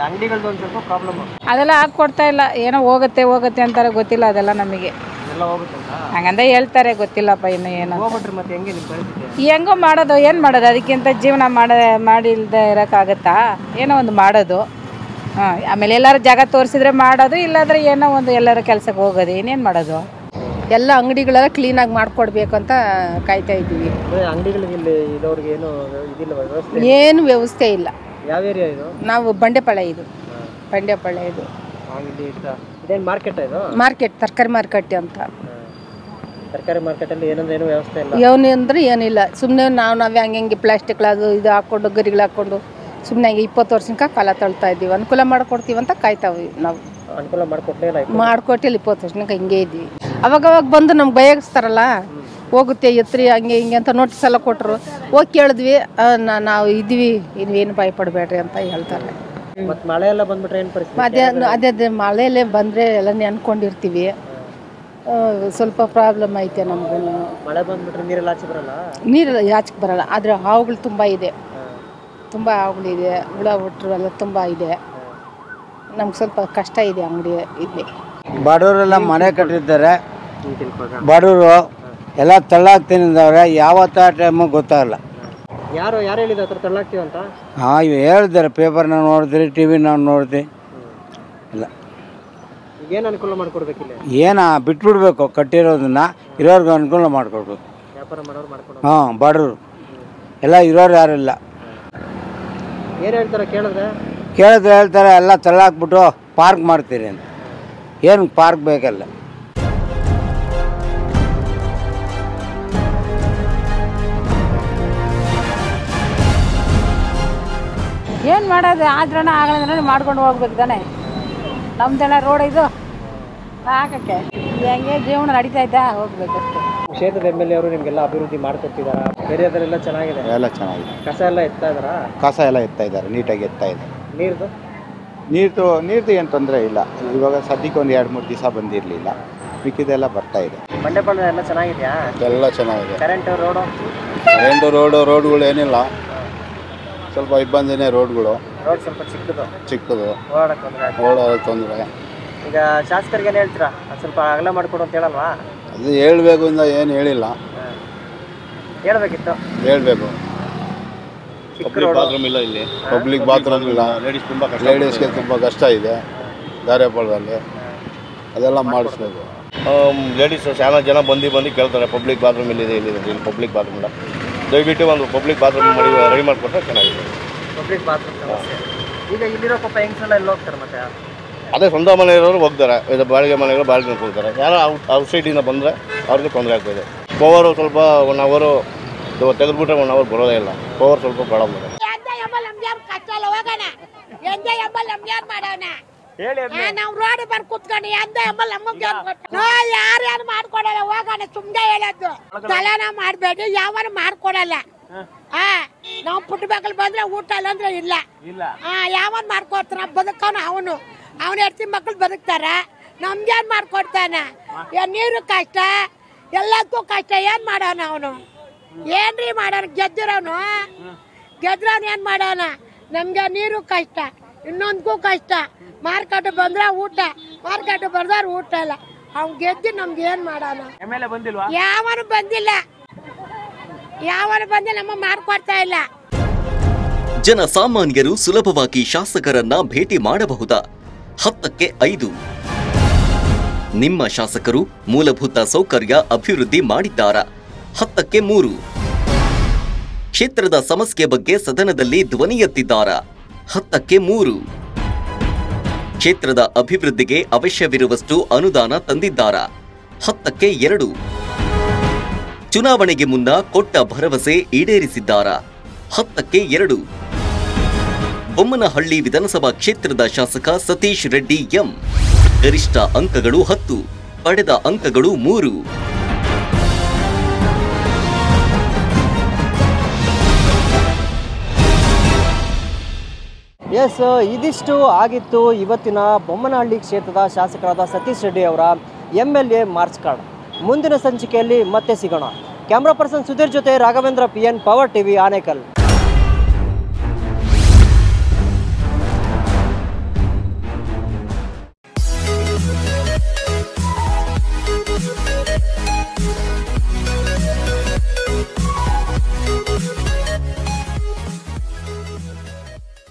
ಅಂಗಡಿಗಳದ್ದು ಒಂದು ಸ್ವಲ್ಪ ಪ್ರಾಬ್ಲಮ್, ಅದೆಲ್ಲ ಹಾಕ್ಕೊಡ್ತಾ ಇಲ್ಲ. ಏನೋ ಹೋಗುತ್ತೆ ಅಂತಾರೆ, ಗೊತ್ತಿಲ್ಲ ಅದೆಲ್ಲ ನಮಗೆ. ಹಂಗಂದ ಹೇಳ್ತಾರೆ, ಗೊತ್ತಿಲ್ಲಪ್ಪ ಇನ್ನು ಏನು. ಮತ್ತೆ ಹೆಂಗೆ ನಿಮ್ಮ ಪರಿಸ್ಥಿತಿ? ಹೆಂಗೋ ಮಾಡೋದು, ಏನು ಮಾಡೋದು? ಅದಕ್ಕಿಂತ ಜೀವನ ಮಾಡಿಲ್ದೆ ಇರೋಕ್ಕಾಗತ್ತಾ? ಏನೋ ಒಂದು ಮಾಡೋದು. ಹಾಂ, ಆಮೇಲೆ ಎಲ್ಲರೂ ಜಾಗ ತೋರಿಸಿದ್ರೆ ಮಾಡೋದು, ಇಲ್ಲಾಂದ್ರೆ ಏನೋ ಒಂದು ಎಲ್ಲರ ಕೆಲಸಕ್ಕೆ ಹೋಗೋದು. ಇನ್ನೇನು ಮಾಡೋದು? ಎಲ್ಲ ಅಂಗಡಿಗಳೆಲ್ಲ ಕ್ಲೀನಾಗಿ ಮಾಡಿಕೊಡ್ಬೇಕು ಅಂತ ಕಾಯ್ತಾ ಇದ್ದೀವಿ. ಅಂಗಡಿಗಳಿಗೆ ಏನು ಇದಿಲ್ಲ, ಏನು ವ್ಯವಸ್ಥೆ ಇಲ್ಲ. ಯಾವ ಏರಿಯಾ ಇದು? ನಾವು ಬಂಡೆಪಾಳ್ಯ. ಇದು ಬಂಡೆಪಾಳ್ಯ. ಇದು ಇದೇನು ಮಾರ್ಕೆಟ್? ಇದು ಮಾರ್ಕೆಟ್, ತರಕಾರಿ ಮಾರ್ಕೆಟ್ ಅಂತ. ತರಕಾರಿ ಮಾರ್ಕೆಟಲ್ಲಿ ಏನಂದ್ರೆ ಏನು ವ್ಯವಸ್ಥೆ ಇಲ್ಲ. ಏನು ಅಂದರೆ ಏನಿಲ್ಲ, ಸುಮ್ಮನೆ ನಾವೇ ಹಂಗೆ ಪ್ಲಾಸ್ಟಿಕ್ಲಾಗು ಇದು ಹಾಕ್ಕೊಂಡು ಗರಿಗಳು ಹಾಕ್ಕೊಂಡು ಸುಮ್ಮನೆ 20 ವರ್ಷಕ್ಕ ಕಾಲ ತಳ್ತಾ ಇದ್ದೀವಿ. ಅನುಕೂಲ ಮಾಡಿಕೊಡ್ತೀವಿ ಅಂತ ಕಾಯ್ತಾವೆ ನಾವು. ಅನುಕೂಲ ಮಾಡಿಕೊಟ್ಟಿಲ್ಲ 20 ವರ್ಷಕ್ಕೆ ಹಿಂಗೆ ಇದ್ದೀವಿ. ಅವಾಗವಾಗ ಬಂದು ನಮ್ಗೆ ಬಯಸ್ತಾರಲ್ಲ, ಹೋಗುತ್ತೆ ಎತ್ರಿ ಹಂಗೆ ಹಿಂಗೆ ಅಂತ ನೋಟಿಸ್ ಎಲ್ಲ ಕೊಟ್ಟರು. ಹೋಗಿ ಕೇಳಿದ್ವಿ, ನಾವು ಇದ್ವಿ, ಇನ್ನೇನು ಭಯಪಡಬೇಡ್ರಿ ಅಂತ ಹೇಳ್ತಾರೆ. ಮತ್ತು ಮಳೆ ಎಲ್ಲ ಬಂದ್ಬಿಟ್ರೆ ಏನು ಪರಿಸ್ಥಿತಿ? ಅದೇ ಮಳೆಯಲ್ಲೇ ಬಂದರೆ ಎಲ್ಲ ನೆನ್ಕೊಂಡಿರ್ತೀವಿ. ಸ್ವಲ್ಪ ಪ್ರಾಬ್ಲಮ್ ಐತೆ ನಮಗೂ. ಮಳೆ ಬಂದ್ಬಿಟ್ರೆ ನೀರೆಲ್ಲ ಆಚೆ ಬರಲ್ಲ? ನೀರೆಲ್ಲ ಆಚೆಗೆ ಬರಲ್ಲ, ಆದರೆ ಹಾವುಗಳು ತುಂಬ ಇದೆ, ತುಂಬ ಹಾವುಗಳಿದೆ, ಹುಳ ಹುಟ್ಟರು ಎಲ್ಲ ತುಂಬ ಇದೆ. ನಮ್ಗೆ ಸ್ವಲ್ಪ ಕಷ್ಟ ಇದೆ ಅಂಗಡಿ ಇಲ್ಲಿ. ಬಡವರೆಲ್ಲ ಮನೆ ಕಟ್ಟಿದ್ದಾರೆ, ಬಡವರು ಎಲ್ಲ ತಳ್ಳಾಗ್ತೀನಿ ಅಂದವ್ರೆ, ಯಾವತ್ತ ಟೈಮು ಗೊತ್ತಾಗಲ್ಲ. ಯಾರು ಹೇಳಿದ್ರು ಹತ್ರ ತಳ್ಳಾಗ್ತೀವಿ ಅಂತ? ಹಾಂ, ಇವು ಹೇಳಿದ್ದಾರೆ, ಪೇಪರ್ನ ನೋಡಿದ್ರಿ, ಟಿ ವಿ ನಾವು ನೋಡಿದ್ವಿ. ಇಲ್ಲ, ಏನು ಅನುಕೂಲ ಮಾಡಿಕೊಡ್ಬೇಕಿಲ್ಲ? ಏನ ಬಿಟ್ಬಿಡ್ಬೇಕು, ಕಟ್ಟಿರೋದನ್ನ ಇರೋರ್ಗೆ ಅನುಕೂಲ ಮಾಡಿಕೊಡ್ಬೇಕು. ವ್ಯಾಪಾರ ಮಾಡೋರು ಮಾಡ್ಕೊಂಡು. ಹಾಂ, ಬಡವರು ಎಲ್ಲ ಇರೋರು ಯಾರಿಲ್ಲ. ಏನು ಹೇಳ್ತಾರೆ ಕೇಳಿದ್ರೆ? ಹೇಳ್ತಾರೆ ಎಲ್ಲ ತಳ್ಳಾಕ್ಬಿಟ್ಟು ಪಾರ್ಕ್ ಮಾಡ್ತೀರಿ ಅಂತ. ಏನು ಪಾರ್ಕ್ ಬೇಕಲ್ಲ. ಏನು ಮಾಡೋದು, ಆದ್ರೂ ಆಗಲ್ಲ ಮಾಡ್ಕೊಂಡು ಹೋಗ್ಬೇಕು ತಾನೆ. ನಮ್ದೆಲ್ಲ ರೋಡ್ ಇದು ಹಾಕಕ್ಕೆ ಹೆಂಗೆ ಜೀವನ ನಡೀತಾ ಇದ್ದ ಹೋಗ್ಬೇಕಷ್ಟೆ. ಕ್ಷೇತ್ರದ ಎಮ್ ಎಲ್ ಎ ಅವರು ನಿಮಗೆಲ್ಲ ಅಭಿವೃದ್ಧಿ ಮಾಡಿಕೊಟ್ಟಿದ್ದಾರೆ, ಬೇರೆದರೆಲ್ಲ ಚೆನ್ನಾಗಿದೆ? ಎಲ್ಲ ಚೆನ್ನಾಗಿದೆ. ಕಸ ಎಲ್ಲ ಎತ್ತಾ ಇದ್ದಾರಾ? ಕಸ ಎಲ್ಲ ಎತ್ತಾ ಇದ್ದಾರೆ, ನೀಟಾಗಿ ಎತ್ತಾ ಇದೆ. ನೀರ್ದು ಏನು ತೊಂದರೆ ಇಲ್ಲ. ಇವಾಗ ಸದ್ಯಕ್ಕೆ ಒಂದು 2-3 ದಿವಸ ಬಂದಿರಲಿಲ್ಲ, ಮಿಕ್ಕಿದೆಲ್ಲ ಬರ್ತಾ ಇದೆ. ಬಂಡೆಪಾಳ್ಯ ಎಲ್ಲ ಚೆನ್ನಾಗಿದೆಯಾ? ಎಲ್ಲ ಚೆನ್ನಾಗಿದೆ. ಕರೆಂಟ್ ರೋಡ್ಗಳು ಏನಿಲ್ಲ, ಸ್ವಲ್ಪ ಇಬ್ಬಂದಿನೇ ರೋಡ್ಗಳು. ರೋಡ್ ಸ್ವಲ್ಪ ಚಿಕ್ಕದು ಓಡಾಡಕ್ಕೆ ತೊಂದರೆ. ಈಗ ಶಾಸಕರಿಗೆ ಏನು ಹೇಳ್ತೀರಾ? ಸ್ವಲ್ಪ ಅಗಲ ಮಾಡಿಕೊಡು ಅಂತ ಹೇಳಲ್ವಾ? ಅದು ಹೇಳ್ಬೇಕು ಅಂತ ಏನು ಹೇಳಿಲ್ಲ, ಹೇಳ್ಬೇಕಿತ್ತು. ಹೇಳ್ಬೇಕು. ಬಾತ್ರೂಮ್ ಇಲ್ಲ ಇಲ್ಲಿ, ಪಬ್ಲಿಕ್ ಬಾತ್ರೂಮ್ ಇಲ್ಲ, ಲೇಡೀಸ್ಗೆ ತುಂಬ ಕಷ್ಟ ಇದೆ ದಾರೇಪಾಳ್ಯದಲ್ಲಿ, ಅದೆಲ್ಲ ಮಾಡಿಸ್ಬೇಕು. ಲೇಡೀಸ್ చాలా ಜನ ಬಂದು ಕೇಳ್ತಾರೆ ಪಬ್ಲಿಕ್ ಬಾತ್ರೂಮ್ ಇಲ್ಲಿದೆ ಇಲ್ಲಿ ಪಬ್ಲಿಕ್ ಬಾತ್ರೂಮ್ ಇಲ್ಲ, ದಯವಿಟ್ಟು ಒಂದು ಪಬ್ಲಿಕ್ ಬಾತ್ರೂಮ್ ರೆಡಿ ಮಾಡಿಕೊಟ್ರೆ ಚೆನ್ನಾಗಿದೆ. ಪಬ್ಲಿಕ್ ಬಾತ್ರೂಮ್ ಸಮಸ್ಯೆ. ಈಗ ಇಲ್ಲಿರೋ ಪಾಪ ಹೆಂಗ್ಸೆಲ್ಲ ಎಲ್ಲಿ ಹೋಗ್ತಾರೆ ಮತ್ತೆ? ಅದೇ ಸ್ವಂತ ಮನೆ ಇರೋರು ಹೋಗ್ತಾರೆ, ಇದು ಬಾಡಿಗೆ ಮನೆಗಳು ಬಾಡಿಗೆ ಹೋಗ್ತಾರೆ. ಯಾರೋ ಔಟ್ಸೈಡಿಂದ ಬಂದರೆ ಅವ್ರಿಗೆ ತೊಂದರೆ ಆಗ್ತಾಯಿದೆ. ಪವರು ಸ್ವಲ್ಪ 1 ಅವರು ತೆಗೆದುಬಿಟ್ರೆ 1 ಅವರ್ ಬರೋದೇ ಇಲ್ಲ. ಪವರ್ ಸ್ವಲ್ಪ ಪ್ರಾಬ್ಲಮ್ ಇದೆ. ನಾವು ರೋಡ್ ಬಂದು ಕುತ್ಕೊಂಡು ಯಾರು ಮಾಡ್ಕೊಡಲ್ಲ, ಹೋಗೋಣ ಸುಮ್ಮನೆ ಹೇಳೋದು. ತಲೆನ ಮಾಡಬೇಡಿ, ಯಾವನು ಮಾಡ್ಕೊಡಲ್ಲ. ನಾವು ಪುಟ್ಟಬೇಕಲ್ ಬಂದ್ರೆ ಊಟ ಇಲ್ಲ ಅಂದ್ರೆ ಇಲ್ಲ. ಯಾವನ್ ಮಾಡ್ಕೊಡ್ತಾನ, ಬದುಕವನು ಅವನು ಹೆಡ್ತಿ ಮಕ್ಳು ಬದುಕ್ತಾರ, ನಮ್ಗೇನ್ ಮಾಡ್ಕೊಡ್ತಾನ? ನೀರು ಕಷ್ಟ, ಎಲ್ಲದಕ್ಕೂ ಕಷ್ಟ. ಏನ್ ಮಾಡೋಣ ಅವನು? ಏನ್ರಿ ಮಾಡೋಣ? ಗೆದ್ದಿರೋನು ಏನ್ ಮಾಡೋಣ? ನಮ್ಗೆ ನೀರು ಕಷ್ಟ, ಇನ್ನೊಂದಕ್ಕೂ ಕಷ್ಟ. ಮಾರ್ಕೆಟ್ ಬಂದ್ರೆ ಊಟ, ಮಾರ್ಕೆಟ್ ಬರ್ದಾರ ಊಟ ಇಲ್ಲ. ಅವ್ನು ಗೆದ್ದು ನಮ್ಗೆ ಏನ್ ಮಾಡೋಣ? ಯಾವನು ಬಂದಿಲ್ಲ, ನಮ್ಮ ಮಾಡ್ಕೊಡ್ತಾ ಇಲ್ಲ. ಜನಸಾಮಾನ್ಯರು ಸುಲಭವಾಗಿ ಶಾಸಕರನ್ನ ಭೇಟಿ ಮಾಡಬಹುದಾ? 10ಕ್ಕೆ 5. ನಿಮ್ಮ ಶಾಸಕರು ಮೂಲಭೂತ ಸೌಕರ್ಯ ಅಭಿವೃದ್ಧಿ ಮಾಡಿದ್ದಾರಾ? 10ಕ್ಕೆ 3. ಕ್ಷೇತ್ರದ ಸಮಸ್ಯೆ ಬಗ್ಗೆ ಸದನದಲ್ಲಿ ಧ್ವನಿ ಎತ್ತಿದ್ದಾರಾ? 10ಕ್ಕೆ 3. ಕ್ಷೇತ್ರದ ಅಭಿವೃದ್ಧಿಗೆ ಅವಶ್ಯವಿರುವಷ್ಟು ಅನುದಾನ ತಂದಿದ್ದಾರಾ? 10ಕ್ಕೆ 2. ಚುನಾವಣೆಗೆ ಮುನ್ನ ಕೊಟ್ಟ ಭರವಸೆ ಈಡೇರಿಸಿದ್ದಾರಾ? 10ಕ್ಕೆ 2. ಬೊಮ್ಮನಹಳ್ಳಿ ವಿಧಾನಸಭಾ ಕ್ಷೇತ್ರದ ಶಾಸಕ ಸತೀಶ್ ರೆಡ್ಡಿ ಎಂ. ಗರಿಷ್ಠ ಅಂಕಗಳು 10, ಪಡೆದ ಅಂಕಗಳು 3. ಎಸ್, ಇದಿಷ್ಟು ಆಗಿತ್ತು ಇವತ್ತಿನ ಬೊಮ್ಮನಹಳ್ಳಿ ಕ್ಷೇತ್ರದ ಶಾಸಕರಾದ ಸತೀಶ್ ರೆಡ್ಡಿ ಅವರ MLA ಮಾರ್ಚ್ ಕಾರ್ಡ್. ಮುಂದಿನ ಸಂಚಿಕೆಯಲ್ಲಿ ಮತ್ತೆ ಸಿಗೋಣ. ಕ್ಯಾಮ್ರಾ ಪರ್ಸನ್ ಸುಧೀರ್ ಜೊತೆ Raghavendra PN, power TV, Anekal.